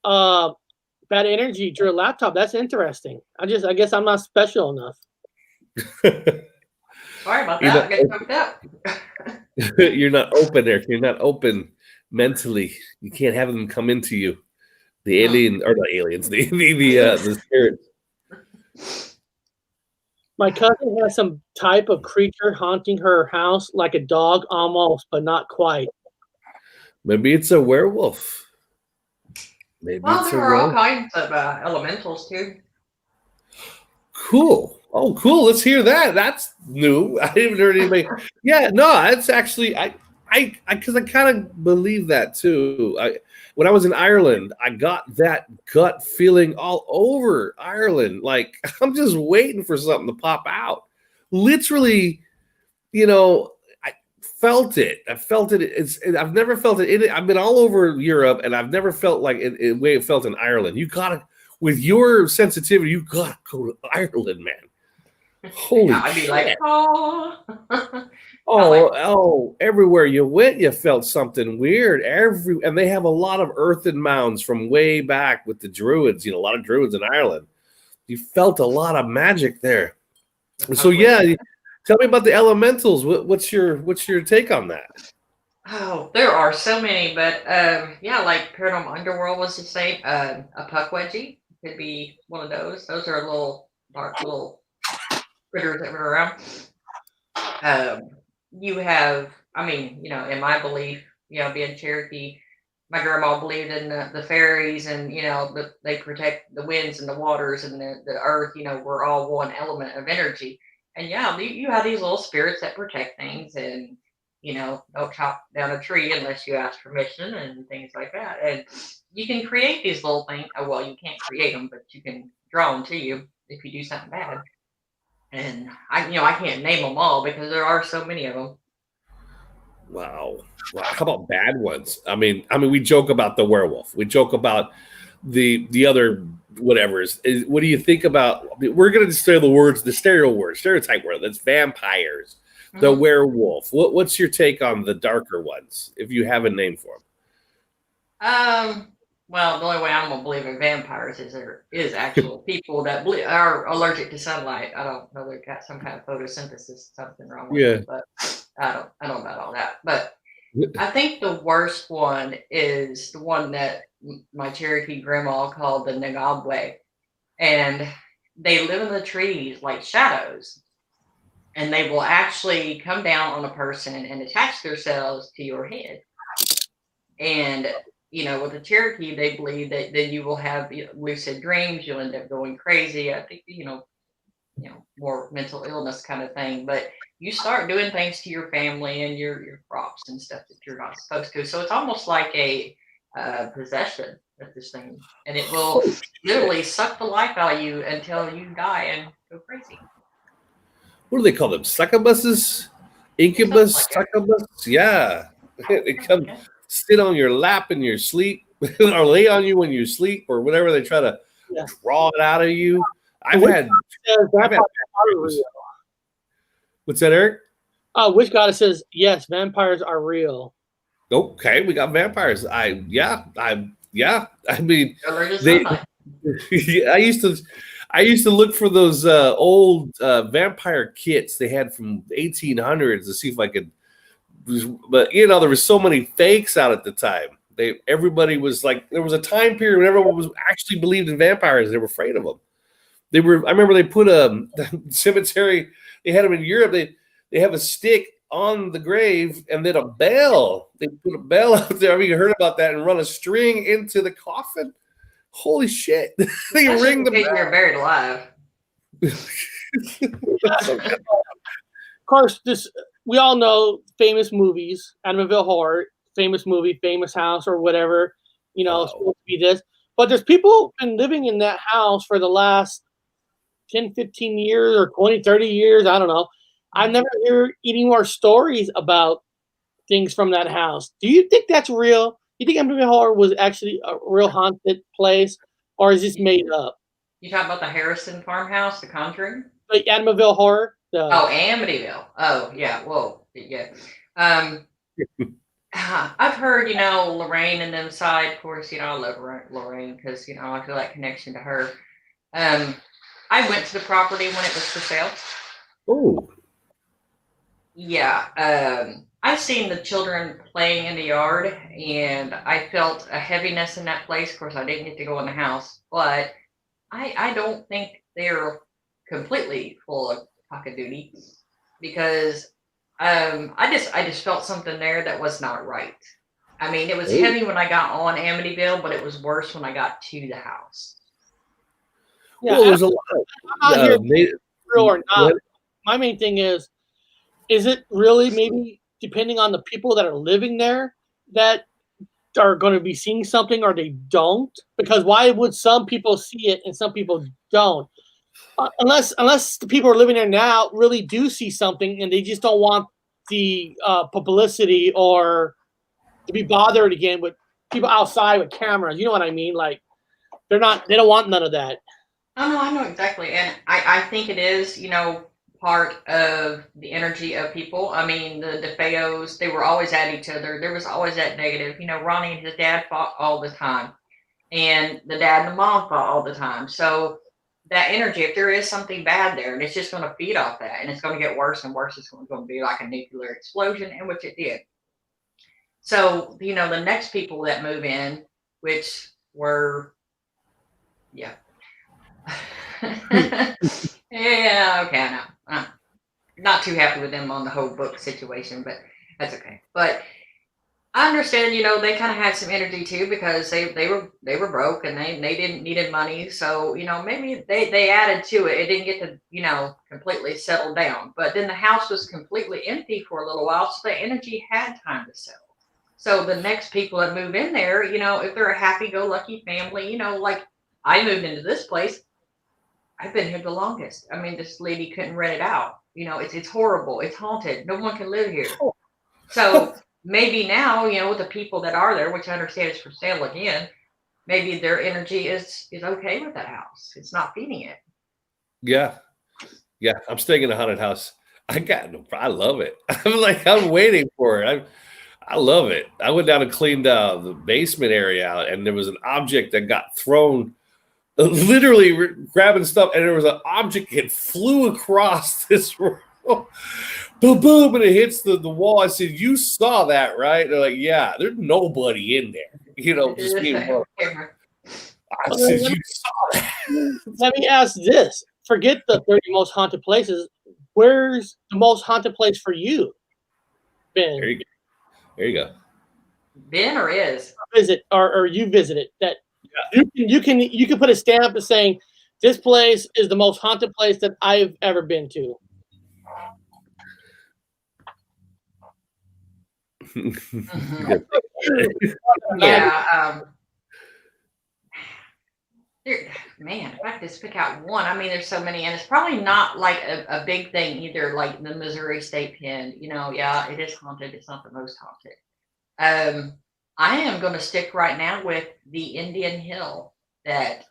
bad energy through a laptop. That's interesting. I guess I'm not special enough. Sorry about that. I get choked up. You're not open there. You're not open mentally. You can't have them come into you. The alien or not aliens. The spirits. My cousin has some type of creature haunting her house, like a dog almost, but not quite. Maybe it's a werewolf. Maybe Well, it's there a are all werewolf. kinds of elementals too. Cool. Oh, cool. Let's hear that. That's new. I haven't heard anybody. Yeah, no, it's actually because I kind of believe that too. When I was in Ireland, I got that gut feeling all over Ireland. Like I'm just waiting for something to pop out. Literally, I felt it. I felt it. I've never felt it. I've been all over Europe, and I've never felt like the way it felt in Ireland. You gotta, with your sensitivity, you gotta go to Ireland, man. Holy I'd be shit. like, oh. Oh, everywhere you went, you felt something weird. And they have a lot of earthen mounds from way back with the Druids, a lot of Druids in Ireland. You felt a lot of magic there. So yeah, tell me about the elementals. What's your take on that? Oh, there are so many, but yeah, like Paranormal Underworld was the same. A puck wedgie could be one of those. Those are little dark little critters that run around. You have, in my belief, being Cherokee, my grandma believed in the fairies, and they protect the winds and the waters and the earth. We're all one element of energy, and yeah, you have these little spirits that protect things, and don't chop down a tree unless you ask permission and things like that. And you can create these little things. Well, you can't create them, but you can draw them to you if you do something bad. And I can't name them all because there are so many of them. Wow. How about bad ones? I mean, we joke about the werewolf. We joke about the other whatever's. What do you think about? We're going to say the stereotype word. That's vampires, the werewolf. What's your take on the darker ones, if you have a name for them? Well, the only way I'm gonna believe in vampires is there is actual people that are allergic to sunlight. I don't know, they've got some kind of photosynthesis, something wrong with them, but I don't know about all that. But I think the worst one is the one that my Cherokee grandma called the Nagabwe, and they live in the trees like shadows. and they will actually come down on a person and attach themselves to your head. And with the Cherokee, they believe that then you will have lucid dreams. You'll end up going crazy. I think more mental illness kind of thing. But you start doing things to your family and your crops and stuff that you're not supposed to. So it's almost like a possession of this thing, and it will literally suck the life out of you until you die and go crazy. What do they call them? Succubuses? Incubus? Like succubus? Yeah. They come sit on your lap in your sleep or lay on you when you sleep or whatever. They try to draw it out of you. I've had What's that, Eric? Witch Goddess says, yes, vampires are real. Okay, we got vampires. I mean, I used to look for those old vampire kits they had from the 1800s to see if I could. But there was so many fakes out at the time. Everybody was like, there was a time period when everyone was actually believed in vampires. They were afraid of them. I remember they put a cemetery. They had them in Europe. They have a stick on the grave and then a bell. They put a bell out there. I mean, you heard about that and run a string into the coffin. Holy shit! They ring the bell. You're buried alive. Of course, we all know famous movies, Amityville Horror, famous movie, famous house, or whatever. Supposed to be this. But there's people been living in that house for the last 10, 15 years or 20, 30 years. I don't know. I've never heard any more stories about things from that house. Do you think that's real? You think Amityville Horror was actually a real haunted place, or is this made up? You talking about the Harrison farmhouse, The Conjuring? Like Amityville Horror? Amityville. Oh, yeah. Whoa. Yeah. I've heard, Lorraine and them side. Of course, I love Lorraine because, I feel that connection to her. I went to the property when it was for sale. Oh. Yeah. I've seen the children playing in the yard, and I felt a heaviness in that place. Of course, I didn't get to go in the house, but I don't think they're completely full of pocket duty because I just felt something there that was not right. I mean, it was heavy when I got on Amityville, but it was worse when I got to the house. Yeah, there's a lot of real or not. My main thing is it really maybe depending on the people that are living there that are going to be seeing something or they don't? Because why would some people see it and some people don't? Unless the people who are living there now really do see something and they just don't want the publicity or to be bothered again with people outside with cameras. You know what I mean? Like they don't want none of that. I know exactly. And I think it is, part of the energy of people. I mean, the DeFeos, they were always at each other. There was always that negative. Ronnie and his dad fought all the time. And the dad and the mom fought all the time. So that energy, if there is something bad there, and it's just going to feed off that, and it's going to get worse and worse, it's going to be like a nuclear explosion, and which it did. So, the next people that move in, which were, yeah. Yeah, okay, I know. Not too happy with them on the whole book situation, but that's okay. But I understand, they kind of had some energy too because they were broke and they needed money. So, maybe they added to it. It didn't get to, completely settle down. But then the house was completely empty for a little while, so the energy had time to settle. So the next people that move in there, if they're a happy-go-lucky family, like I moved into this place, I've been here the longest. I mean, this lady couldn't rent it out. It's horrible. It's haunted. No one can live here. So maybe now, with the people that are there, which I understand is for sale again, maybe their energy is okay with that house. It's not feeding it. Yeah. I'm staying in a haunted house. I love it. I'm waiting for it. I love it. I went down and cleaned the basement area out, and there was an object that got thrown. Literally grabbing stuff, and there was an object that flew across this room. Boom, boom, and it hits the wall. I said, "You saw that, right?" They're like, "Yeah." There's nobody in there, just me. I said, "You saw that." Let me ask this: forget the 30 most haunted places. where's the most haunted place for you been? There you go. There you go. Been or is? Visit or you visited that you can put a stamp as saying this place is the most haunted place that I've ever been to. Yeah. Man, if I could just pick out one, I mean, there's so many, and it's probably not like a big thing either, like the Missouri State Pen. Yeah, it is haunted. It's not the most haunted. I am going to stick right now with the Indian Hill that,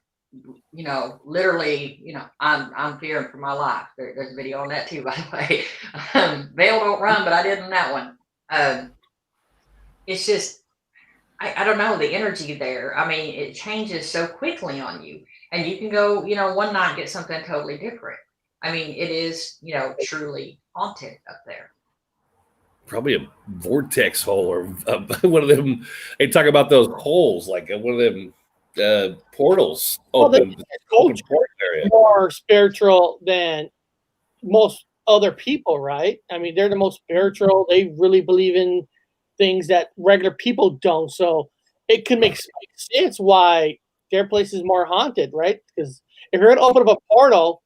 literally, I'm fearing for my life. There's a video on that too, by the way. Veil don't run, but I did on that one. It's just, I don't know, the energy there. I mean, it changes so quickly on you. And you can go, one night and get something totally different. I mean, it is, truly haunted up there. Probably a vortex hole or one of them. They talk about those holes, like one of them portals open. More spiritual than most other people, right? I mean, they're the most spiritual. They really believe in things that regular people don't. So it could make sense why their place is more haunted, right? Because if you're going to open up a portal,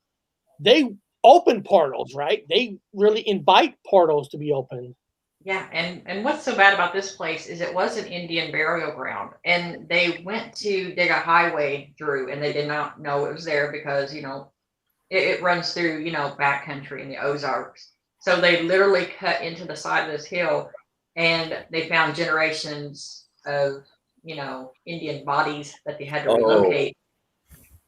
they open portals, right? They really invite portals to be opened. Yeah, and what's so bad about this place is it was an Indian burial ground, and they went to dig a highway through, and they did not know it was there because, it runs through, backcountry in the Ozarks. So they literally cut into the side of this hill, and they found generations of, Indian bodies that they had to relocate.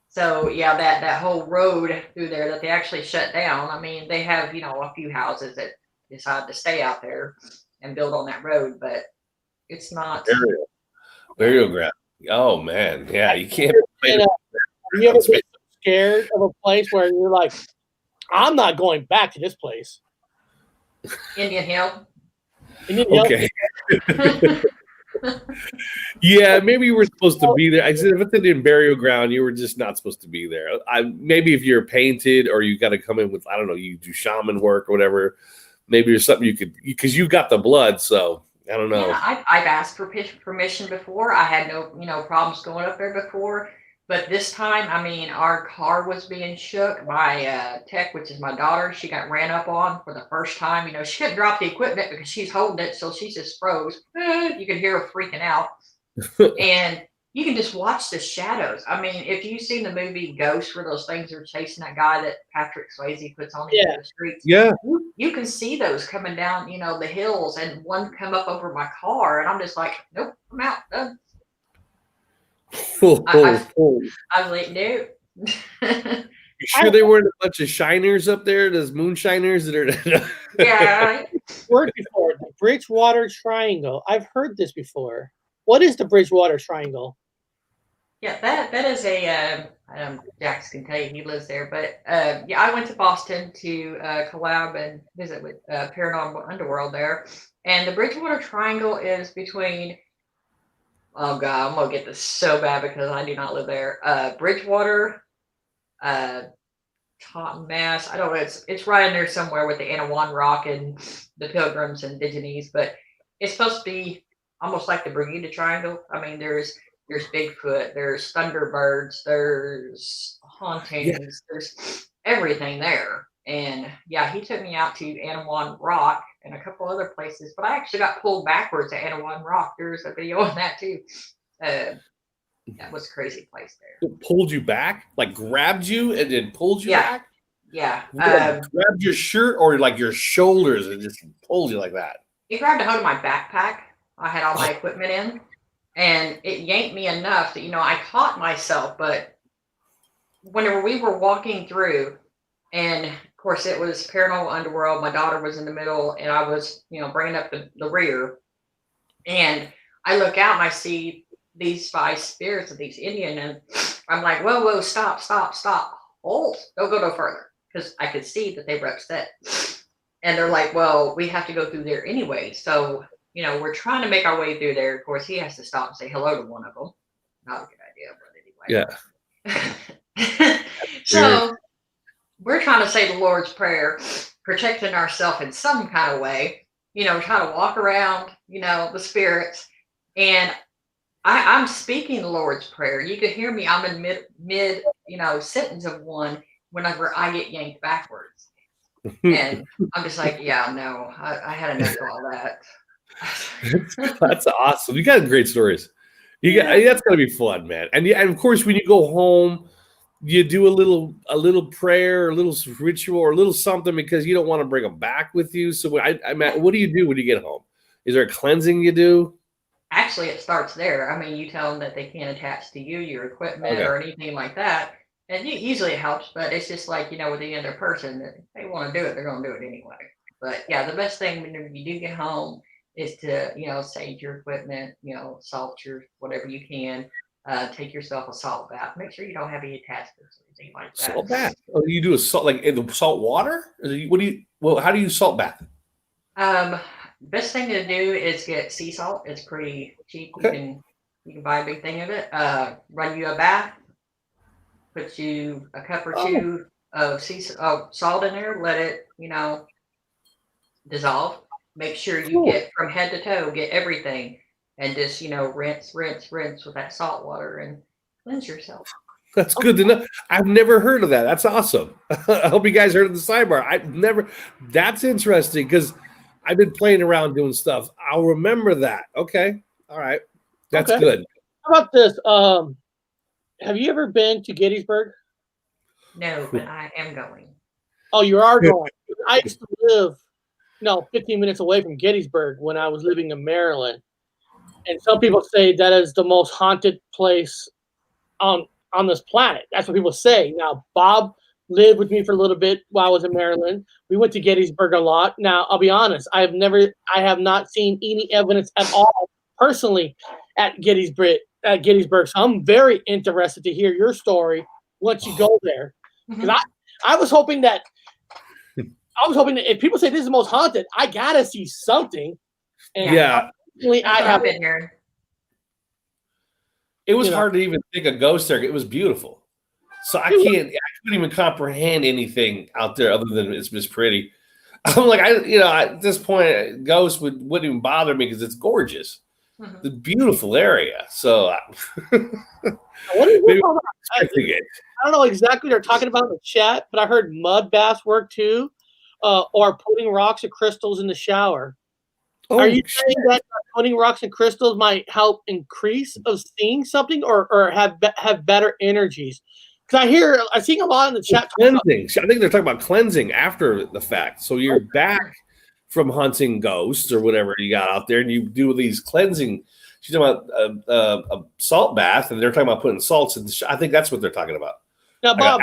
So yeah, that whole road through there that they actually shut down. I mean, they have, a few houses that decide to stay out there and build on that road, but it's not burial ground. Oh man, yeah, you can't. You ever get scared of a place where you're like, I'm not going back to this place? Indian Hill. Okay. Yeah, maybe you were supposed to be there. I said if it's Indian burial ground, you were just not supposed to be there. Maybe if you're painted or you got to come in with, I don't know, you do shaman work or whatever. Maybe there's something you could, because you got the blood. So I don't know. Yeah, I've asked for permission before. I had no problems going up there before. But this time, I mean, our car was being shook. My tech, which is my daughter, she got ran up on for the first time. She couldn't drop the equipment because she's holding it, so she just froze. You could hear her freaking out. And you can just watch the shadows. I mean, if you've seen the movie Ghost, where those things are chasing that guy that Patrick Swayze puts on the streets, you can see those coming down, the hills, and one come up over my car, and I'm just like, nope, I'm out, done. I was like, no. You sure they weren't a bunch of shiners up there? Those moonshiners that are. Yeah. Word before the Bridgewater Triangle. I've heard this before. What is the Bridgewater Triangle? Yeah, that is a Jax can tell you, he lives there. But I went to Boston to collab and visit with Paranormal Underworld there, and the Bridgewater Triangle is between. Oh God, I'm gonna get this so bad because I do not live there. Bridgewater, Taunton, Mass. I don't know. It's right in there somewhere with the Anawan Rock and the Pilgrims and Indigenes, but it's supposed to be almost like the Bermuda Triangle. I mean, there's Bigfoot, there's Thunderbirds, there's hauntings, there's everything there. And yeah, he took me out to Anawan Rock and a couple other places, but I actually got pulled backwards at Anawan Rock. There's a video on that too. That was a crazy place there. It pulled you back? Like grabbed you and then pulled you back? Yeah. Grabbed your shirt or like your shoulders and just pulled you like that? He grabbed a hold of my backpack. I had all my equipment in, and it yanked me enough that, I caught myself. But whenever we were walking through, and of course it was Paranormal Underworld, my daughter was in the middle, and I was, bringing up the rear, and I look out and I see these 5 spirits of these Indian, and I'm like, whoa, stop, hold, don't go no further, because I could see that they were upset, and they're like, well, we have to go through there anyway, so we're trying to make our way through there. Of course, he has to stop and say hello to one of them. Not a good idea, but anyway. Yeah. So we're trying to say the Lord's Prayer, protecting ourselves in some kind of way, try to walk around, the spirits. And I'm speaking the Lord's Prayer. You can hear me. I'm in mid sentence of one whenever I get yanked backwards. And I'm just like, yeah, no, I had enough of all that. That's awesome. You got great stories. That's gonna be fun, man. And of course, when you go home, you do a little prayer, a little ritual, or a little something because you don't want to bring them back with you. So what do you do when you get home? Is there a cleansing you do? Actually, it starts there. I mean, you tell them that they can't attach to you, your equipment, or anything like that. And usually it helps, but it's just like, with the other person, that they want to do it, they're going to do it anyway. But yeah, the best thing whenever you do get home is to, sage your equipment, salt your whatever you can. Take yourself a salt bath. Make sure you don't have any attachments or anything like that. Salt bath? Oh, you do a salt, like in the salt water? How do you salt bath? Best thing to do is get sea salt. It's pretty cheap. Okay. You can buy a big thing of it. Run you a bath. Put you a cup or two of salt in there. Let it, dissolve. Make sure you get from head to toe, get everything, and just rinse with that salt water and cleanse yourself. That's good to know. I've never heard of that. That's awesome. I hope you guys heard of the sidebar. That's interesting because I've been playing around doing stuff. I'll remember that. Okay. All right. That's good. How about this? Have you ever been to Gettysburg? No, but I am going. Oh, you are going. I used to live, 15 minutes away from Gettysburg when I was living in Maryland. And some people say that is the most haunted place on this planet. That's what people say. Now, Bob lived with me for a little bit while I was in Maryland. We went to Gettysburg a lot. Now, I'll be honest. I have not seen any evidence at all personally at Gettysburg. So I'm very interested to hear your story once you go there. Because I was hoping that if people say this is the most haunted, I gotta see something. And I have been here. It was hard to even think of ghosts there. It was beautiful. So I couldn't even comprehend anything out there other than it's just pretty. I'm like, at this point, ghosts wouldn't even bother me because it's gorgeous. Mm-hmm. The beautiful area. So maybe I don't know exactly what they're talking about in the chat, but I heard mud baths work too, or putting rocks or crystals in the shower. Are you saying that putting rocks and crystals might help increase of seeing something, or have better energies? Because I see a lot in the chat. Cleansing. I think they're talking about cleansing after the fact. So you're back from hunting ghosts or whatever you got out there, and you do these cleansing. She's talking about a salt bath, and they're talking about putting salts in the I think that's what they're talking about. Now, Bob,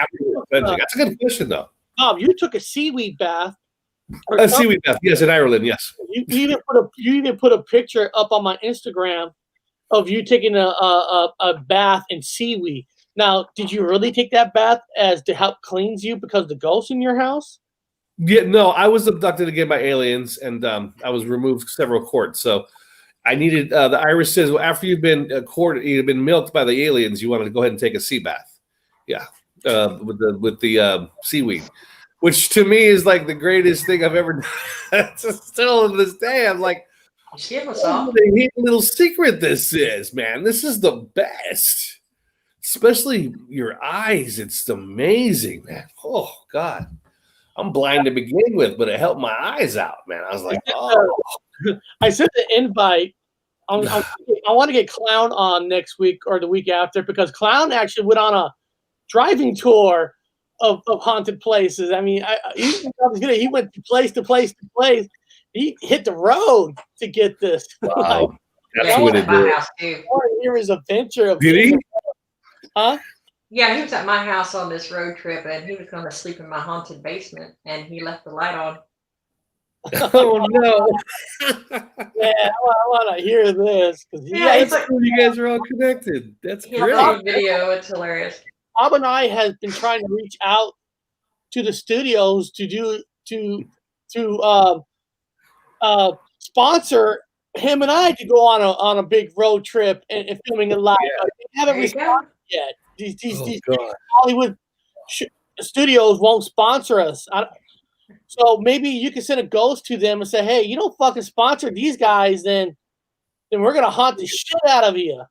that's a good question, though. Bob, you took a seaweed bath. A seaweed bath, yes, in Ireland, yes. You even put a picture up on my Instagram of you taking a bath in seaweed. Now, did you really take that bath as to help cleanse you because of the ghosts in your house? Yeah, no, I was abducted again by aliens, and I was removed several courts. So I needed the Irish says, well, after you've been you've been milked by the aliens, you wanted to go ahead and take a sea bath. Yeah, with the seaweed, which to me is like the greatest thing I've ever done. Still to this day, I'm like, what a little secret this is, man. This is the best. Especially your eyes. It's amazing, man. Oh, God. I'm blind to begin with, but it helped my eyes out, man. I was like, oh. I sent the invite. I want to get Clown on next week or the week after because Clown actually went on a driving tour of haunted places. I mean, he went to place to place to place. He hit the road to get this. Wow. That's what it did. I want to hear his adventure. Did he? Huh? Yeah, he was at my house on this road trip, and he was going to sleep in my haunted basement, and he left the light on. Oh no! Yeah, I want to hear this because you guys are all connected. That's great. Video, it's hilarious. Bob and I have been trying to reach out to the studios to sponsor him and I to go on a big road trip and filming it live. Yeah. They haven't responded yet. These Hollywood studios won't sponsor us. So maybe you can send a ghost to them and say, "Hey, you don't fucking sponsor these guys, then we're gonna haunt the shit out of you."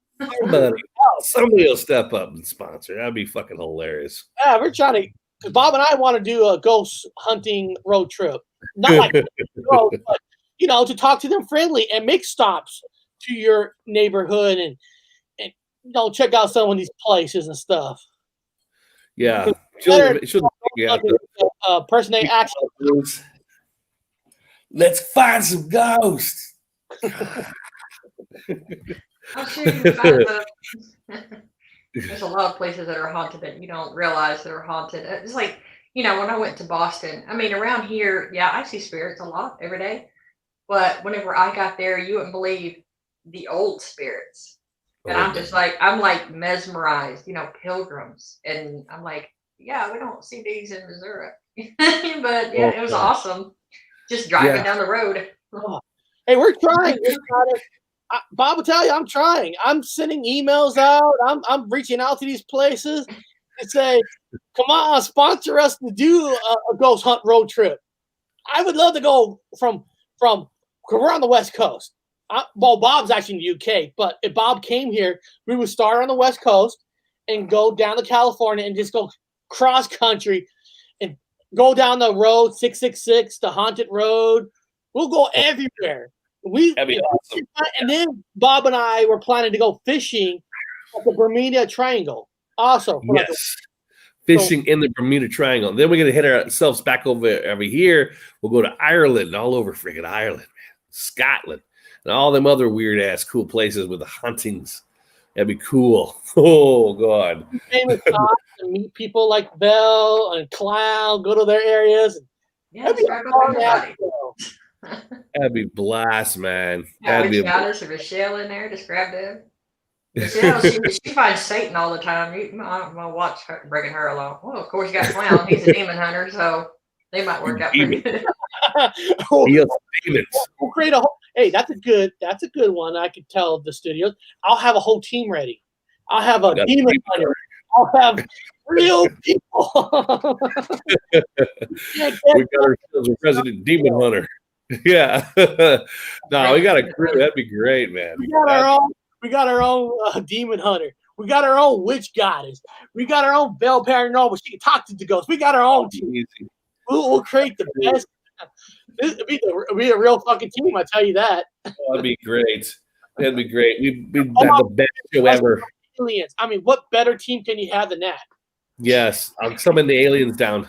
Somebody will step up and sponsor. That'd be fucking hilarious. Yeah, we're trying to. Because Bob and I want to do a ghost hunting road trip, not like road, but to talk to them friendly and make stops to your neighborhood and check out some of these places and stuff. Yeah. Person named Axel. Let's find some ghosts. I'm sure you can find there's a lot of places that are haunted that you don't realize that are haunted. It's like, when I went to Boston, I mean, around here, yeah, I see spirits a lot every day. But whenever I got there, you wouldn't believe the old spirits. And I'm just like, mesmerized, pilgrims. And I'm like, yeah, we don't see these in Missouri. But yeah, it was awesome. Just driving down the road. Hey, we're trying. Bob will tell you, I'm trying. I'm sending emails out. I'm reaching out to these places and say, come on, sponsor us to do a ghost hunt road trip. I would love to go from we're on the West Coast. Bob's actually in the UK, but if Bob came here, we would start on the West Coast and go down to California and just go cross country and go down the road 666, the haunted road. We'll go everywhere. That'd be awesome. And then Bob and I were planning to go fishing at the Bermuda Triangle. Also, fishing in the Bermuda Triangle. Then we're gonna hit ourselves back over here. We'll go to Ireland, all over friggin' Ireland, man, Scotland, and all them other weird ass cool places with the hauntings. That'd be cool. Oh God. Famous spots and meet people like Belle and Clown. Go to their areas. That'd be blast, man. Yeah, that'd be Giannis or Michelle in there. Just grab them. Michelle, she finds Satan all the time. I'm gonna watch her bringing her along. Well, of course, you got Clown. He's a demon hunter, so they might work out pretty good. We'll create a whole. Hey, that's a good one. I could tell the studios. I'll have a whole team ready. I'll have a demon hunter. I'll have real people. We got ourselves a resident demon hunter. Yeah. No, we got a crew. That'd be great, man. We got our own demon hunter. We got our own witch goddess. We got our own Belle Paranormal. She can talk to the ghosts. We got our own team. We'll create the best. It'd be a real fucking team, I tell you that. That'd be great. That'd be great. We'd have the best show ever. Aliens. I mean, what better team can you have than that? Yes, I'll summon the aliens down.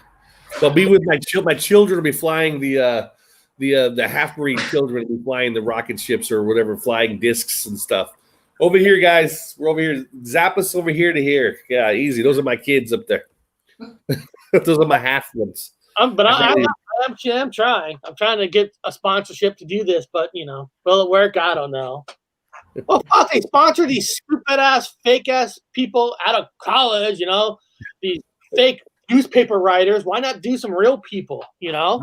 They'll be with my children will be flying the half-breed children will be flying the rocket ships or whatever, flying discs and stuff. Over here, guys. We're over here. Zap us over here to here. Yeah, easy. Those are my kids up there. Those are my half ones. I'm trying. I'm trying to get a sponsorship to do this, but will it work? I don't know. Well, fuck, they sponsor these stupid ass, fake ass people out of college. These fake newspaper writers. Why not do some real people? Yeah.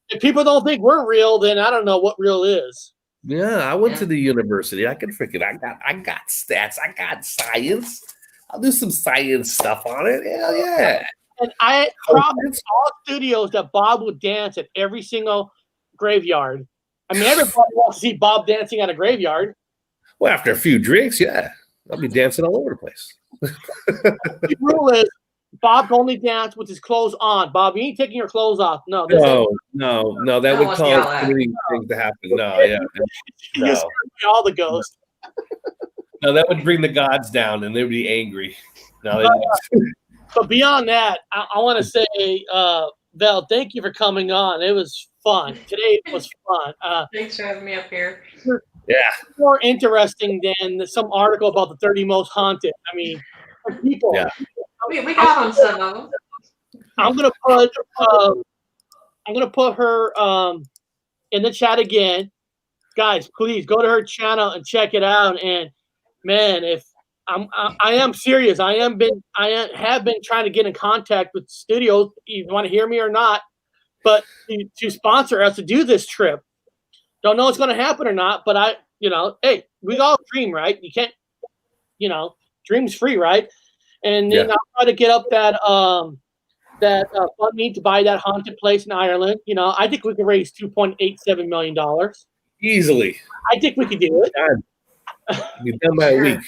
If people don't think we're real, then I don't know what real is. Yeah, I went to the university. I got stats. I got science. I'll do some science stuff on it. Hell yeah. And I promise all studios that Bob would dance at every single graveyard. I mean, everybody wants to see Bob dancing at a graveyard. Well, after a few drinks, yeah. I'll be dancing all over the place. The rule is Bob can only dance with his clothes on. Bob, you ain't taking your clothes off. No. That would cause too many things to happen. No, yeah. No. All the ghosts. No, that would bring the gods down and they would be angry. No, but beyond that, I want to say, Val, thank you for coming on. It was fun. Today was fun. Thanks for having me up here. Yeah. More interesting than some article about the 30 most haunted. I mean, people. Yeah. We got on some of them. I'm gonna put her in the chat again. Guys, please go to her channel and check it out. And man, if I am serious. I have been trying to get in contact with studios. You want to hear me or not, but to sponsor us to do this trip. Don't know what's going to happen or not, but hey, we all dream, right? You can't, dream's free, right? And then I'll try to get up that that fund me to buy that haunted place in Ireland. You know, I think we can raise $2.87 million. Easily. I think we could do it. Be done by a week.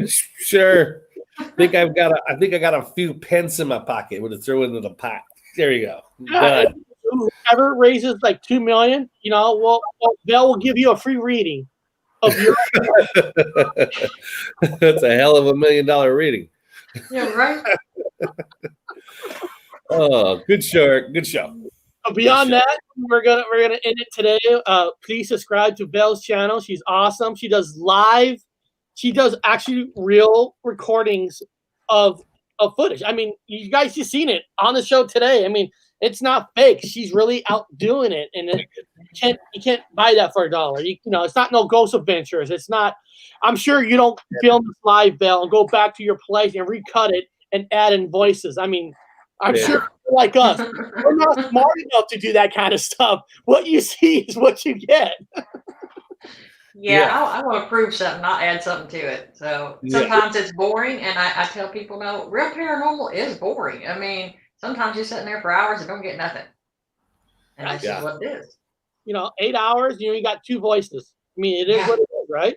Sure. I think I got a few pence in my pocket. We'll throw into the pot. There you go. Done. Whoever raises like $2 million, you know, well, Bell will give you a free reading of your. That's a hell of $1 million reading. Yeah, right. Oh, good show. Good show. Beyond that, we're gonna end it today. Please subscribe to Belle's channel. She's awesome. She does live. She does actually real recordings of footage. I mean, you guys just seen it on the show today. I mean, it's not fake. She's really out doing it, and you can't buy that for $1. You know, it's not no Ghost Adventures. It's not. I'm sure you don't film this live, Belle, and go back to your place and recut it and add in voices. I mean, I'm sure like us, we're not smart enough to do that kind of stuff. What you see is what you get. I want to prove something, not add something to it. So sometimes it's boring, and I tell people, no, real paranormal is boring. I mean, sometimes you're sitting there for hours and don't get nothing. And that's just what it is. You know, 8 hours, you know, you got 2 voices. I mean, it is what it is, right?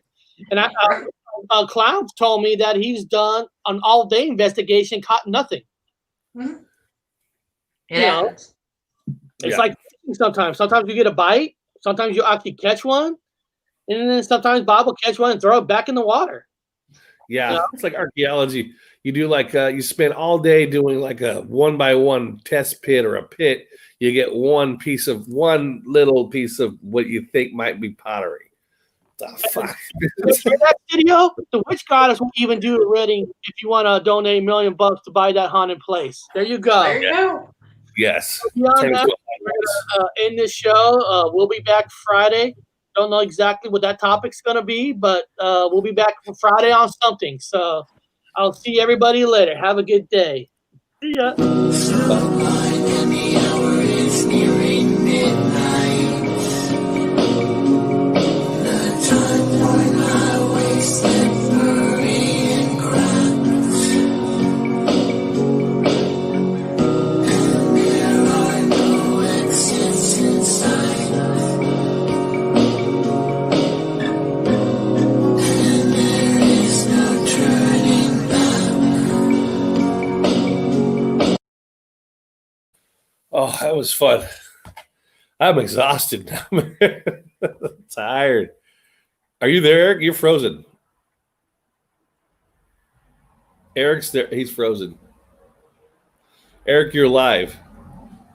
And Clowns told me that he's done an all-day investigation, caught nothing. Mm-hmm. You know, it's like sometimes you get a bite, sometimes you actually catch one, and then sometimes Bob will catch one and throw it back in the water. Yeah, you know? It's like archaeology. You do like you spend all day doing like a 1-by-1 test pit or a pit. You get one little piece of what you think might be pottery. The fuck. That video, the witch goddess will even do a reading if you want to donate $1 million to buy that haunted place. There you go. There you go. Yes. So beyond that, we're gonna end this show. We'll be back Friday. Don't know exactly what that topic's gonna be, but we'll be back for Friday on something. So I'll see everybody later. Have a good day. See ya. Oh, that was fun. I'm exhausted now. I'm tired. Are you there, Eric? You're frozen. Eric's there. He's frozen. Eric, you're live.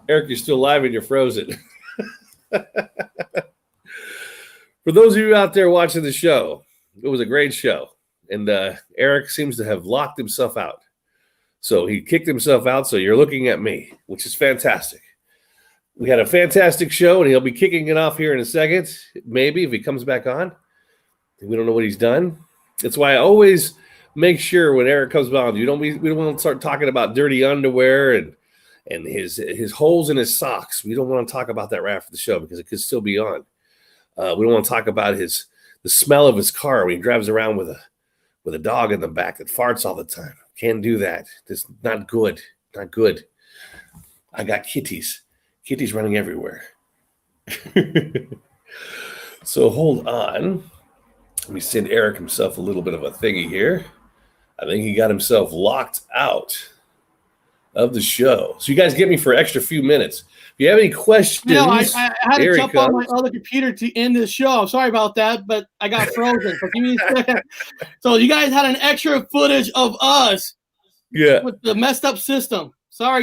Eric, you're still live and you're frozen. For those of you out there watching the show, it was a great show. And Eric seems to have locked himself out. So he kicked himself out. So you're looking at me, which is fantastic. We had a fantastic show, and he'll be kicking it off here in a second. Maybe if he comes back on. We don't know what he's done. That's why I always make sure when Eric comes on, we don't want to start talking about dirty underwear and his holes in his socks. We don't want to talk about that right after the show because it could still be on. We don't want to talk about the smell of his car when he drives around with a dog in the back that farts all the time. Can't do that. It's not good. Not good. I got kitties. Kitties running everywhere. So hold on. Let me send Eric himself a little bit of a thingy here. I think he got himself locked out of the show. So you guys get me for an extra few mintes. If you have any questions, no, I had to jump on my other computer to end this show. Sorry about that, but I got frozen. So give me a second. So you guys had an extra footage of us with the messed up system. Sorry, guys.